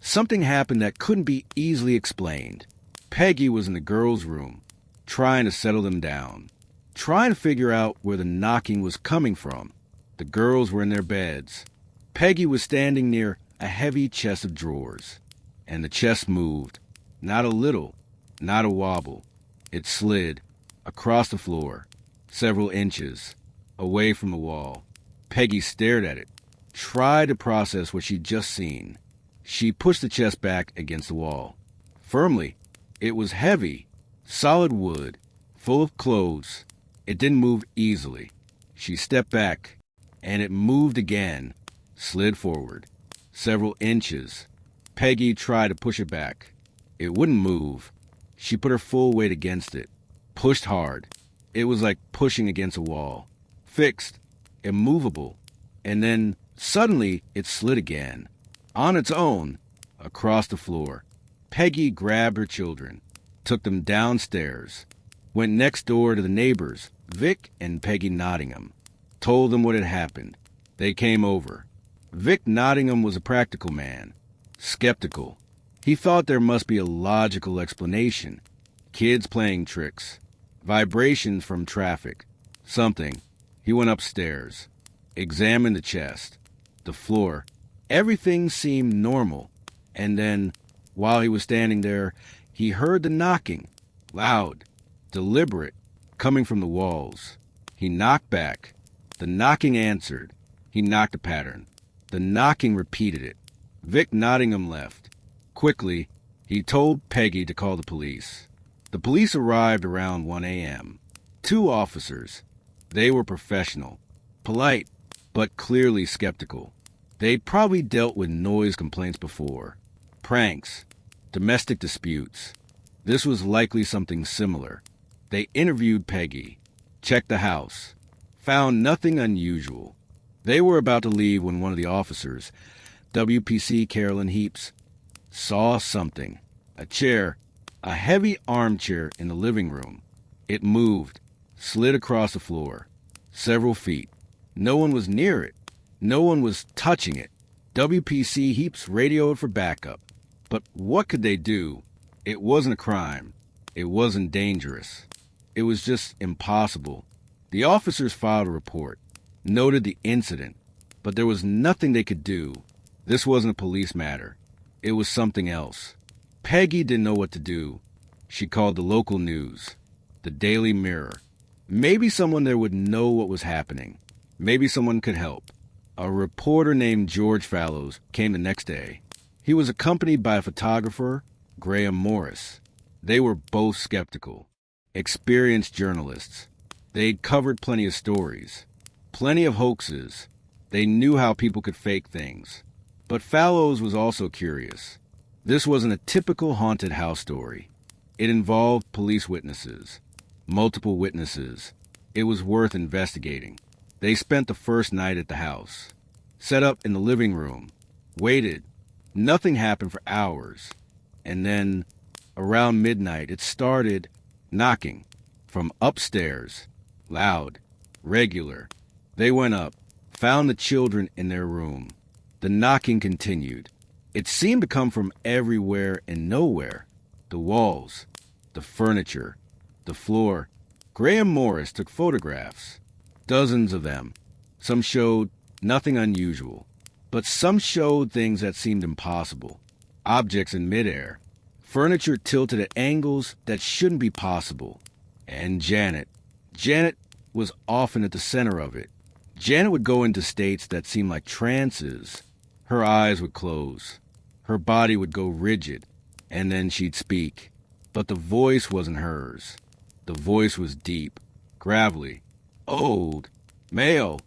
something happened that couldn't be easily explained. Peggy was in the girls' room, trying to settle them down, trying to figure out where the knocking was coming from. The girls were in their beds. Peggy was standing near a heavy chest of drawers, and the chest moved. Not a little, not a wobble. It slid across the floor, several inches, away from the wall. Peggy stared at it, tried to process what she'd just seen. She pushed the chest back against the wall. Firmly. It was heavy, solid wood, full of clothes. It didn't move easily. She stepped back, and it moved again, slid forward, several inches. Peggy tried to push it back. It wouldn't move. She put her full weight against it, pushed hard. It was like pushing against a wall. Fixed, immovable. And then, suddenly, it slid again. On its own, across the floor. Peggy grabbed her children, took them downstairs, went next door to the neighbors, Vic and Peggy Nottingham, told them what had happened. They came over. Vic Nottingham was a practical man, skeptical. He thought there must be a logical explanation. Kids playing tricks, vibrations from traffic, something. He went upstairs, examined the chest, the floor. Everything seemed normal. And then, while he was standing there, he heard the knocking, loud, deliberate, coming from the walls. He knocked back. The knocking answered. He knocked a pattern. The knocking repeated it. Vic Nottingham left. Quickly, he told Peggy to call the police. The police arrived around 1 a.m. 2 officers. They were professional, polite, but clearly skeptical. They'd probably dealt with noise complaints before. Pranks, domestic disputes. This was likely something similar. They interviewed Peggy, checked the house, found nothing unusual. They were about to leave when one of the officers, WPC Carolyn Heaps, saw something. A chair, a heavy armchair in the living room. It moved, slid across the floor, several feet. No one was near it. No one was touching it. WPC Heaps radioed for backup. But what could they do? It wasn't a crime. It wasn't dangerous. It was just impossible. The officers filed a report, noted the incident, but there was nothing they could do. This wasn't a police matter. It was something else. Peggy didn't know what to do. She called the local news, the Daily Mirror. Maybe someone there would know what was happening. Maybe someone could help. A reporter named George Fallows came the next day. He was accompanied by a photographer, Graham Morris. They were both skeptical, experienced journalists. They'd covered plenty of stories, plenty of hoaxes. They knew how people could fake things. But Fallows was also curious. This wasn't a typical haunted house story. It involved police witnesses, multiple witnesses. It was worth investigating. They spent the first night at the house, set up in the living room, waited. Nothing happened for hours. And then, around midnight, it started knocking from upstairs, loud, regular. They went up, found the children in their room. The knocking continued. It seemed to come from everywhere and nowhere. The walls, the furniture, the floor. Graham Morris took photographs, dozens of them. Some showed nothing unusual, but some showed things that seemed impossible. Objects in midair, furniture tilted at angles that shouldn't be possible. And Janet was often at the center of it. Janet would go into states that seemed like trances. Her eyes would close. Her body would go rigid, and then she'd speak. But the voice wasn't hers. The voice was deep, gravelly, old, male.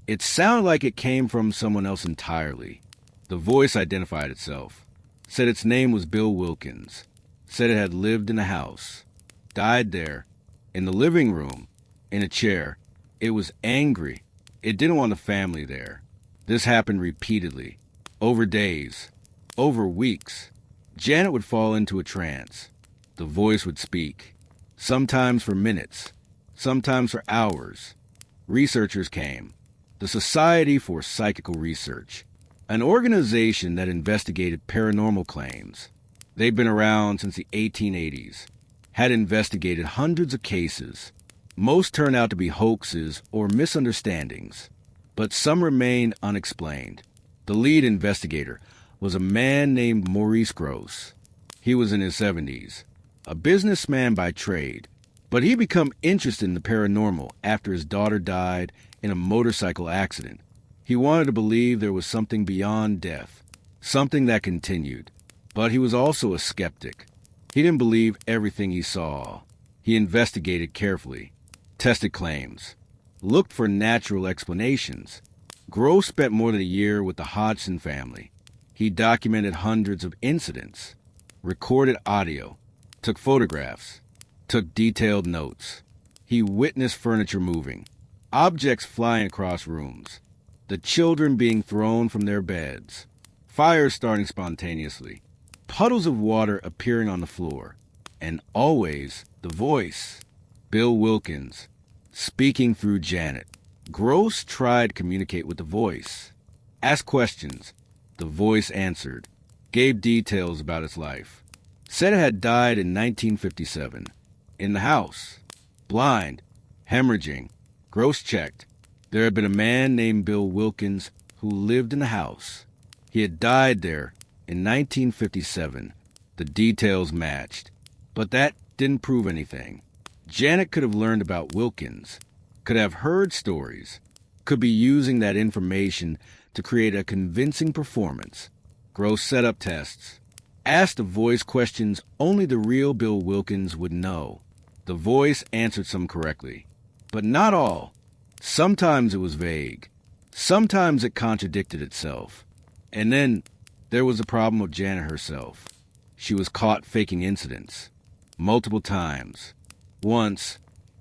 It sounded like it came from someone else entirely. The voice identified itself, said its name was Bill Wilkins, said it had lived in a house, died there, in the living room, in a chair. It was angry. It didn't want the family there. This happened repeatedly, over days, over weeks. Janet would fall into a trance. The voice would speak, sometimes for minutes, sometimes for hours. Researchers came. The Society for Psychical Research, an organization that investigated paranormal claims. They'd been around since the 1880s, had investigated hundreds of cases. Most turned out to be hoaxes or misunderstandings, but some remained unexplained. The lead investigator was a man named Maurice Gross. He was in his 70s, a businessman by trade, but he became interested in the paranormal after his daughter died in a motorcycle accident. He wanted to believe there was something beyond death, something that continued. But he was also a skeptic. He didn't believe everything he saw. He investigated carefully, tested claims, looked for natural explanations. Gross spent more than a year with the Hodgson family. He documented hundreds of incidents, recorded audio, took photographs, took detailed notes. He witnessed furniture moving, objects flying across rooms, the children being thrown from their beds, fires starting spontaneously. puddles of water appearing on the floor, and always the voice, Bill Wilkins, speaking through Janet. Gross tried to communicate with the voice, asked questions. The voice answered, gave details about its life. Said it had died in 1957, in the house, blind, hemorrhaging. Gross checked. There had been a man named Bill Wilkins who lived in the house. He had died there in 1957. The details matched, but that didn't prove anything. Janet could have learned about Wilkins, could have heard stories, could be using that information to create a convincing performance. Gross set up tests, asked the voice questions only the real Bill Wilkins would know. The voice answered some correctly, but not all. Sometimes it was vague. Sometimes it contradicted itself. And then there was the problem with Janet herself. She was caught faking incidents. Multiple times. Once,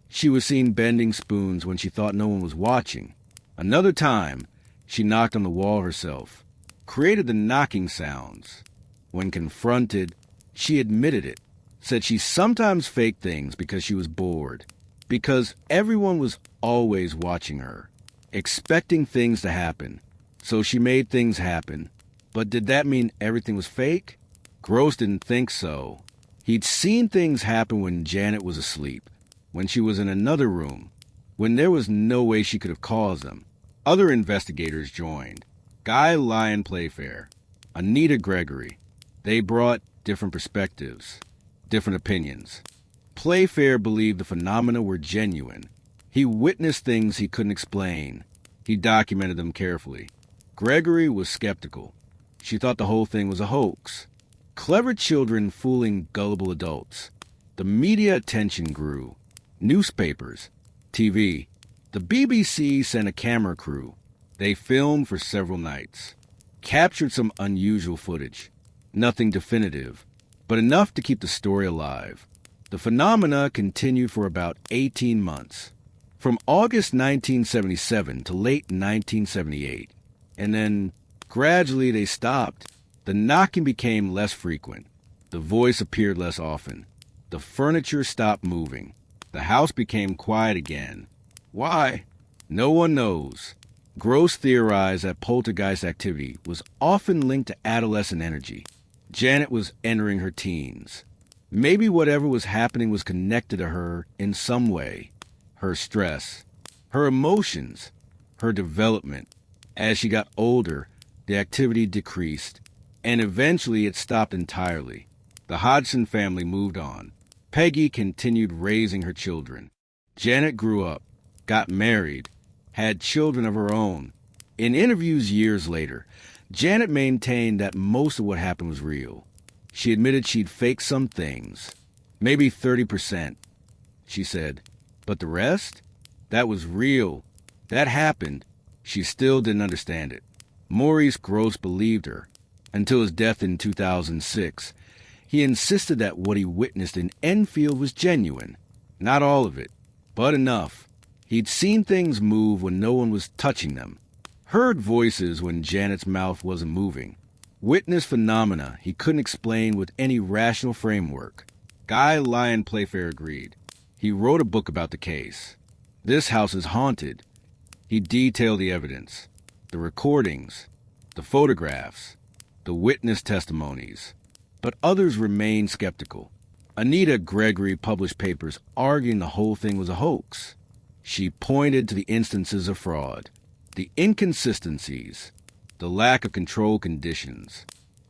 she was seen bending spoons when she thought no one was watching. Another time, she knocked on the wall herself, created the knocking sounds. When confronted, she admitted it, said she sometimes faked things because she was bored, because everyone was always watching her, expecting things to happen. So she made things happen. But did that mean everything was fake? Gross didn't think so. He'd seen things happen when Janet was asleep, when she was in another room, when there was no way she could have caused them. Other investigators joined. Guy Lyon Playfair, Anita Gregory. They brought different perspectives, different opinions. Playfair believed the phenomena were genuine. He witnessed things he couldn't explain. He documented them carefully. Gregory was skeptical. She thought the whole thing was a hoax. Clever children fooling gullible adults. The media attention grew. Newspapers, TV. The BBC sent a camera crew. They filmed for several nights. Captured some unusual footage. Nothing definitive, but enough to keep the story alive. The phenomena continued for about 18 months. From August 1977 to late 1978. And then, gradually they stopped. The knocking became less frequent. The voice appeared less often. The furniture stopped moving. The house became quiet again. Why? No one knows. Gross theorized that poltergeist activity was often linked to adolescent energy. Janet was entering her teens. Maybe whatever was happening was connected to her in some way. Her stress, her emotions, her development. As she got older, the activity decreased, and eventually it stopped entirely. The Hodgson family moved on. Peggy continued raising her children. Janet grew up, got married, had children of her own. In interviews years later, Janet maintained that most of what happened was real. She admitted she'd faked some things, maybe 30%. She said, but the rest? That was real. That happened. She still didn't understand it. Maurice Gross believed her. Until his death in 2006, he insisted that what he witnessed in Enfield was genuine. Not all of it, but enough. He'd seen things move when no one was touching them. Heard voices when Janet's mouth wasn't moving. Witnessed phenomena he couldn't explain with any rational framework. Guy Lyon Playfair agreed. He wrote a book about the case. This house is haunted. He detailed the evidence, the recordings, the photographs, the witness testimonies. But others remained skeptical. Anita Gregory published papers arguing the whole thing was a hoax. She pointed to the instances of fraud, the inconsistencies, the lack of control conditions.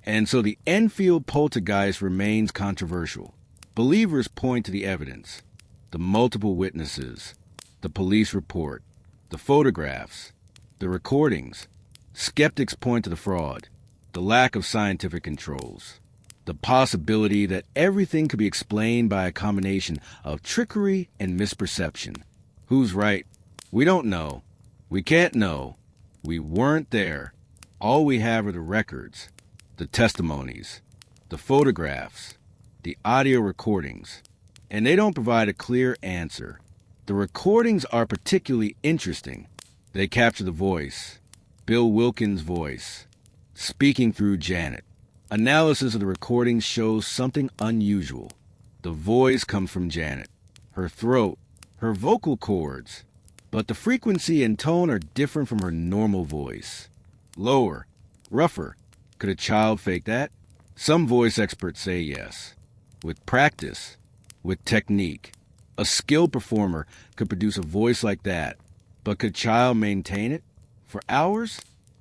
And so the Enfield poltergeist remains controversial. Believers point to the evidence, the multiple witnesses, the police report, the photographs, the recordings. Skeptics point to the fraud, the lack of scientific controls, the possibility that everything could be explained by a combination of trickery and misperception. Who's right? We don't know. We can't know. We weren't there. All we have are the records, the testimonies, the photographs, the audio recordings, and they don't provide a clear answer. The recordings are particularly interesting. They capture the voice, Bill Wilkins' voice, speaking through Janet. Analysis of the recordings shows something unusual. The voice comes from Janet, her throat, her vocal cords, but the frequency and tone are different from her normal voice. Lower, rougher. Could a child fake that? Some voice experts say yes. With practice, with technique, a skilled performer could produce a voice like that, but could a child maintain it for hours,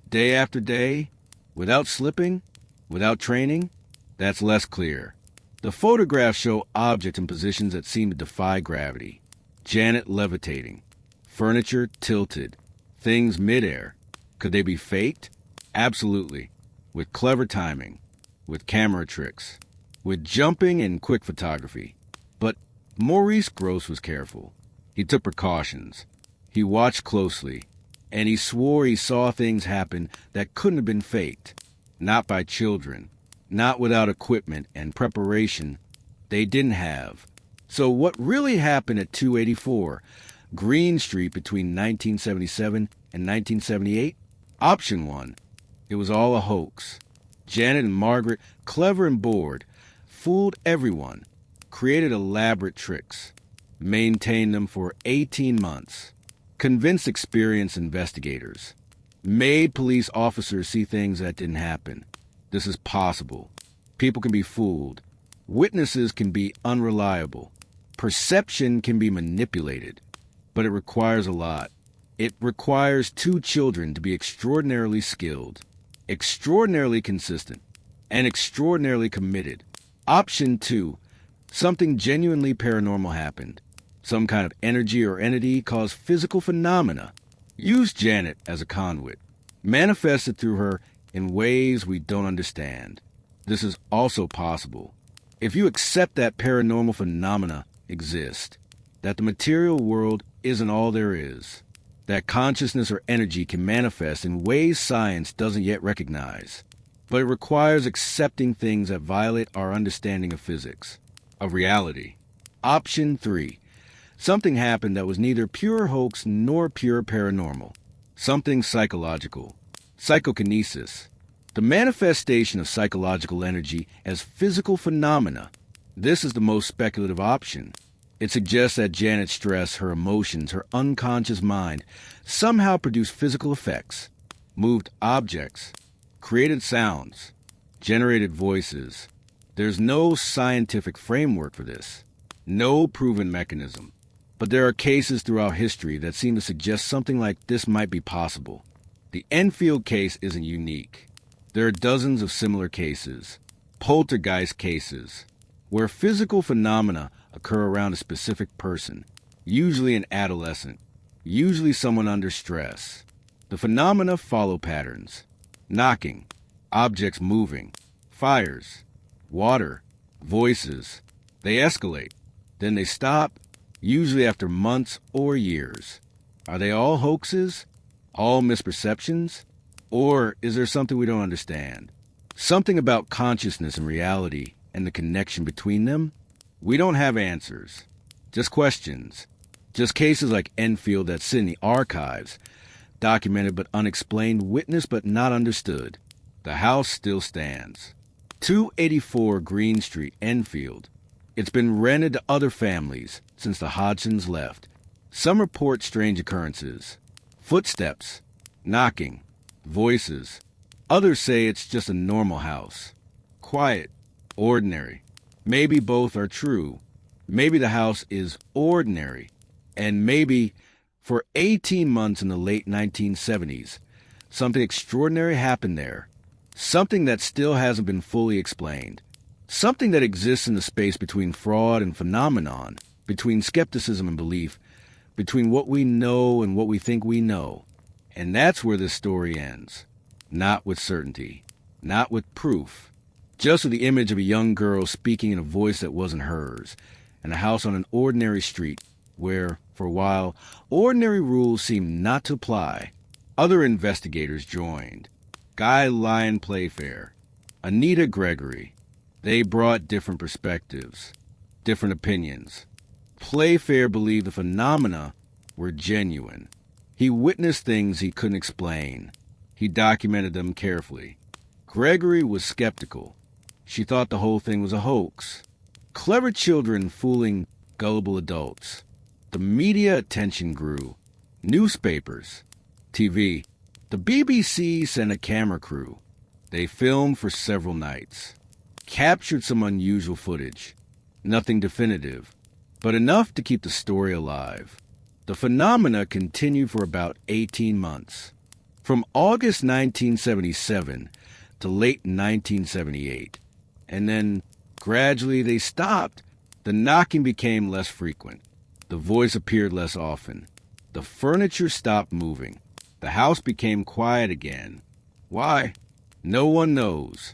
day after day, without slipping, without training? That's less clear. The photographs show objects in positions that seem to defy gravity. Janet levitating, furniture tilted, things midair. Could they be faked? Absolutely. With clever timing, with camera tricks, with jumping and quick photography. But Maurice Grosse was careful. He took precautions. He watched closely, and he swore he saw things happen that couldn't have been faked. Not by children, not without equipment and preparation they didn't have. So what really happened at 284 Green Street between 1977 and 1978? Option 1. It was all a hoax. Janet and Margaret, clever and bored, fooled everyone, created elaborate tricks, maintained them for 18 months, convinced experienced investigators, made police officers see things that didn't happen. This is possible. People can be fooled. Witnesses can be unreliable. Perception can be manipulated. But it requires a lot. It requires 2 children to be extraordinarily skilled, extraordinarily consistent, and extraordinarily committed. Option 2. Something genuinely paranormal happened. Some kind of energy or entity caused physical phenomena. Use Janet as a conduit. Manifested through her in ways we don't understand. This is also possible. If you accept that paranormal phenomena exist, that the material world isn't all there is, that consciousness or energy can manifest in ways science doesn't yet recognize, but it requires accepting things that violate our understanding of physics, of reality. Option 3. Something happened that was neither pure hoax nor pure paranormal. Something psychological. Psychokinesis. The manifestation of psychological energy as physical phenomena. This is the most speculative option. It suggests that Janet's stress, her emotions, her unconscious mind somehow produced physical effects, moved objects, created sounds, generated voices. There's no scientific framework for this, no proven mechanism. But there are cases throughout history that seem to suggest something like this might be possible. The Enfield case isn't unique. There are dozens of similar cases, poltergeist cases, where physical phenomena occur around a specific person, usually an adolescent, usually someone under stress. The phenomena follow patterns: knocking, objects moving, fires, water, voices. They escalate, then they stop, usually after months or years. Are they all hoaxes? All misperceptions? Or is there something we don't understand? Something about consciousness and reality and the connection between them? We don't have answers. Just questions. Just cases like Enfield that sit in the archives, documented but unexplained, witnessed but not understood. The house still stands. 284 Green Street, Enfield. It's been rented to other families since the Hodgsons left. Some report strange occurrences. Footsteps, knocking, voices. Others say it's just a normal house. Quiet, ordinary. Maybe both are true. Maybe the house is ordinary. And maybe, for 18 months in the late 1970s, something extraordinary happened there. Something that still hasn't been fully explained. Something that exists in the space between fraud and phenomenon, between skepticism and belief, between what we know and what we think we know. And that's where this story ends. Not with certainty. Not with proof. Just with the image of a young girl speaking in a voice that wasn't hers, and a house on an ordinary street where, for a while, ordinary rules seemed not to apply. Other investigators joined. Guy Lyon Playfair, Anita Gregory. They brought different perspectives, different opinions. Playfair believed the phenomena were genuine. He witnessed things he couldn't explain. He documented them carefully. Gregory was skeptical. She thought the whole thing was a hoax. Clever children fooling gullible adults. The media attention grew. Newspapers, TV. The BBC sent a camera crew. They filmed for several nights. Captured some unusual footage. Nothing definitive, but enough to keep the story alive. The phenomena continued for about 18 months. From August 1977 to late 1978. And then, gradually, they stopped. The knocking became less frequent. The voice appeared less often. The furniture stopped moving. The house became quiet again. Why? No one knows.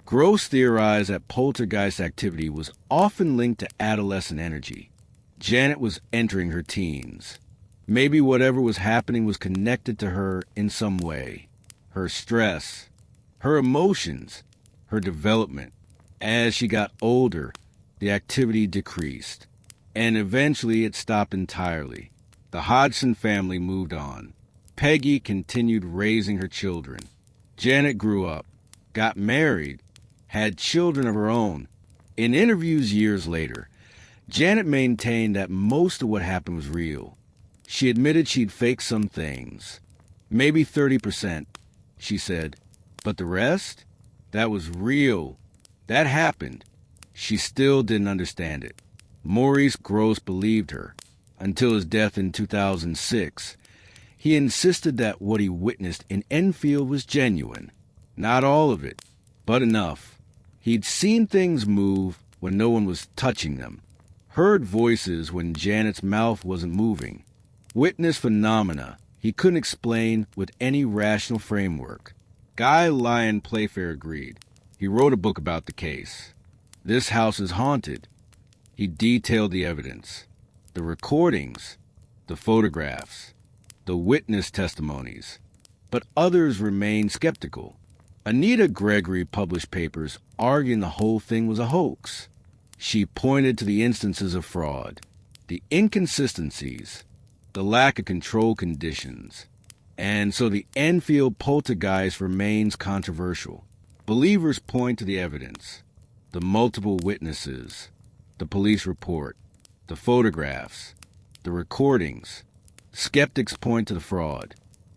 Gross theorized that poltergeist activity was often linked to adolescent energy. Janet was entering her teens. Maybe whatever was happening was connected to her in some way. Her stress, her emotions, her development. As she got older, the activity decreased, and eventually it stopped entirely. The Hodgson family moved on. Peggy continued raising her children. Janet grew up, got married, had children of her own. In interviews years later, Janet maintained that most of what happened was real. She admitted she'd faked some things. Maybe 30%, she said. But the rest? That was real. That happened. She still didn't understand it. Maurice Grosse believed her, until his death in 2006. He insisted that what he witnessed in Enfield was genuine. Not all of it, but enough. He'd seen things move when no one was touching them, heard voices when Janet's mouth wasn't moving, witnessed phenomena he couldn't explain with any rational framework. Guy Lyon Playfair agreed. He wrote a book about the case. This house is haunted. He detailed the evidence, the recordings, the photographs, the witness testimonies. But others remained skeptical. Anita Gregory published papers arguing the whole thing was a hoax. She pointed to the instances of fraud, the inconsistencies, the lack of control conditions. And so the Enfield poltergeist remains controversial. Believers point to the evidence, the multiple witnesses, the police report, the photographs, the recordings. Skeptics point to the fraud,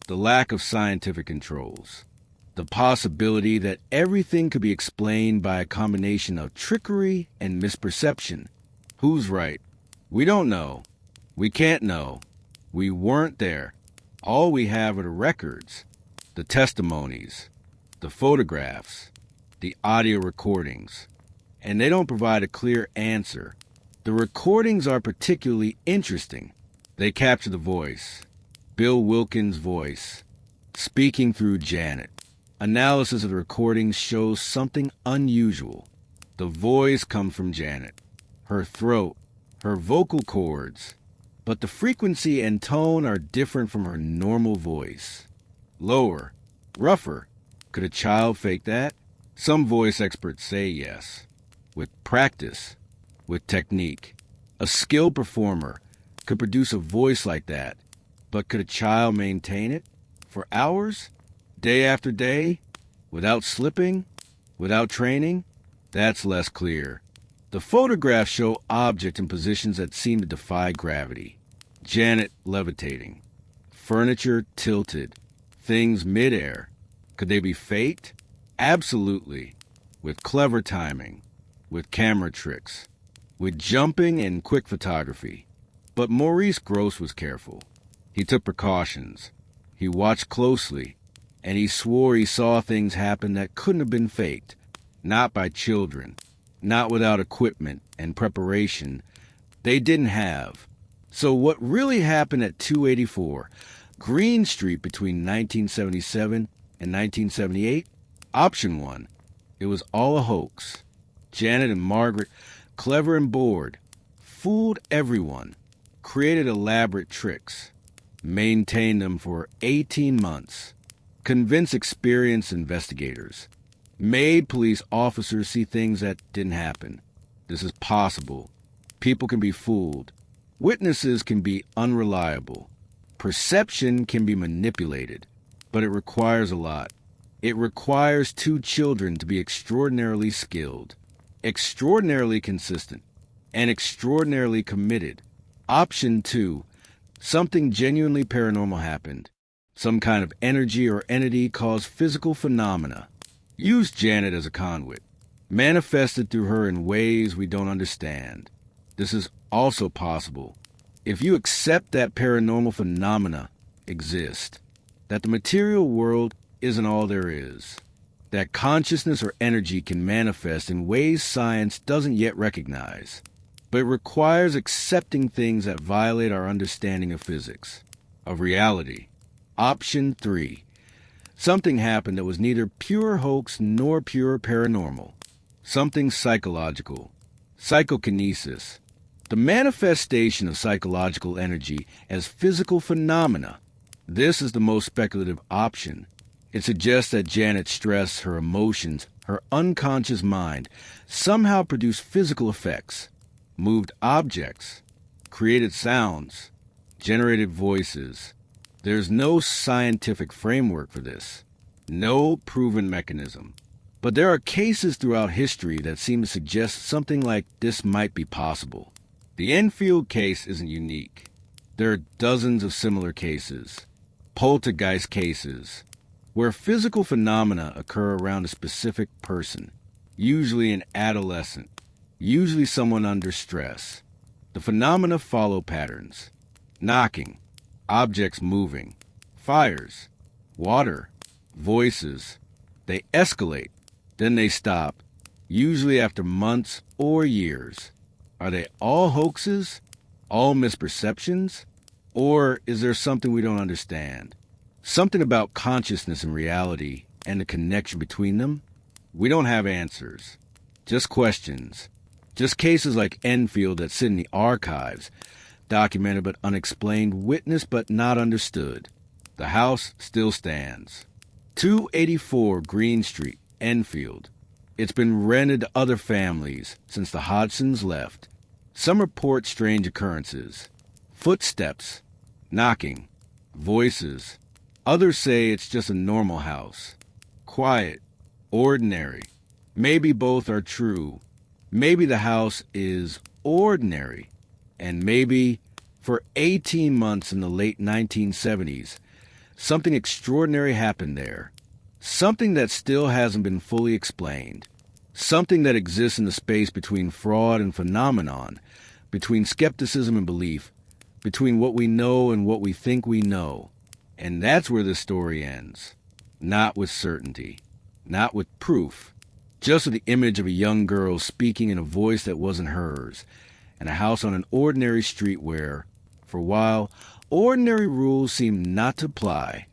the lack of scientific controls, the possibility that everything could be explained by a combination of trickery and misperception. Who's right? We don't know. We can't know. We weren't there. All we have are the records, the testimonies, the photographs, the audio recordings, and they don't provide a clear answer. The recordings are particularly interesting. They capture the voice, Bill Wilkins' voice, speaking through Janet. Analysis of the recordings shows something unusual. The voice comes from Janet, her throat, her vocal cords, but the frequency and tone are different from her normal voice. Lower, rougher. Could a child fake that? Some voice experts say yes. With practice, with technique. A skilled performer could produce a voice like that, but could a child maintain it for hours, day after day, without slipping, without training? That's less clear. The photographs show objects in positions that seem to defy gravity. Janet levitating, furniture tilted, things midair. Could they be faked? Absolutely. With clever timing, with camera tricks, with jumping and quick photography. But Maurice Grosse was careful. He took precautions. He watched closely, and he swore he saw things happen that couldn't have been faked. Not by children, not without equipment and preparation they didn't have. So what really happened at 284 Green Street between 1977 and 1978? Option 1. It was all a hoax. Janet and Margaret, clever and bored, fooled everyone, created elaborate tricks, maintained them for 18 months, convinced experienced investigators, made police officers see things that didn't happen. This is possible. People can be fooled. Witnesses can be unreliable. Perception can be manipulated, but it requires a lot. It requires two children to be extraordinarily skilled, extraordinarily consistent, and extraordinarily committed. Option 2. Something genuinely paranormal happened. Some kind of energy or entity caused physical phenomena. Use Janet as a conduit. Manifested through her in ways we don't understand. This is also possible if you accept that paranormal phenomena exist, that the material world isn't all there is, that consciousness or energy can manifest in ways science doesn't yet recognize, but it requires accepting things that violate our understanding of physics, of reality. Option 3. Something happened that was neither pure hoax nor pure paranormal. Something psychological. Psychokinesis. The manifestation of psychological energy as physical phenomena. This is the most speculative option. It suggests that Janet's stress, her emotions, her unconscious mind somehow produced physical effects, moved objects, created sounds, generated voices. There's no scientific framework for this, no proven mechanism. But there are cases throughout history that seem to suggest something like this might be possible. The Enfield case isn't unique. There are dozens of similar cases, poltergeist cases, where physical phenomena occur around a specific person, usually an adolescent, usually someone under stress. The phenomena follow patterns: knocking, objects moving, fires, water, voices. They escalate, then they stop, usually after months or years. Are they all hoaxes? All misperceptions? Or is there something we don't understand? Something about consciousness and reality and the connection between them? We don't have answers. Just questions. Just cases like Enfield that sit in the archives, documented but unexplained, witnessed but not understood. The house still stands. 284 Green Street, Enfield. It's been rented to other families since the Hodgsons left. Some report strange occurrences. Footsteps, knocking, voices. Others say it's just a normal house. Quiet, ordinary. Maybe both are true. Maybe the house is ordinary. And maybe, for 18 months in the late 1970s, something extraordinary happened there. Something that still hasn't been fully explained. Something that exists in the space between fraud and phenomenon, between skepticism and belief, between what we know and what we think we know. And that's where the story ends. Not with certainty. Not with proof. Just with the image of a young girl speaking in a voice that wasn't hers, and a house on an ordinary street where, for a while, ordinary rules seemed not to apply.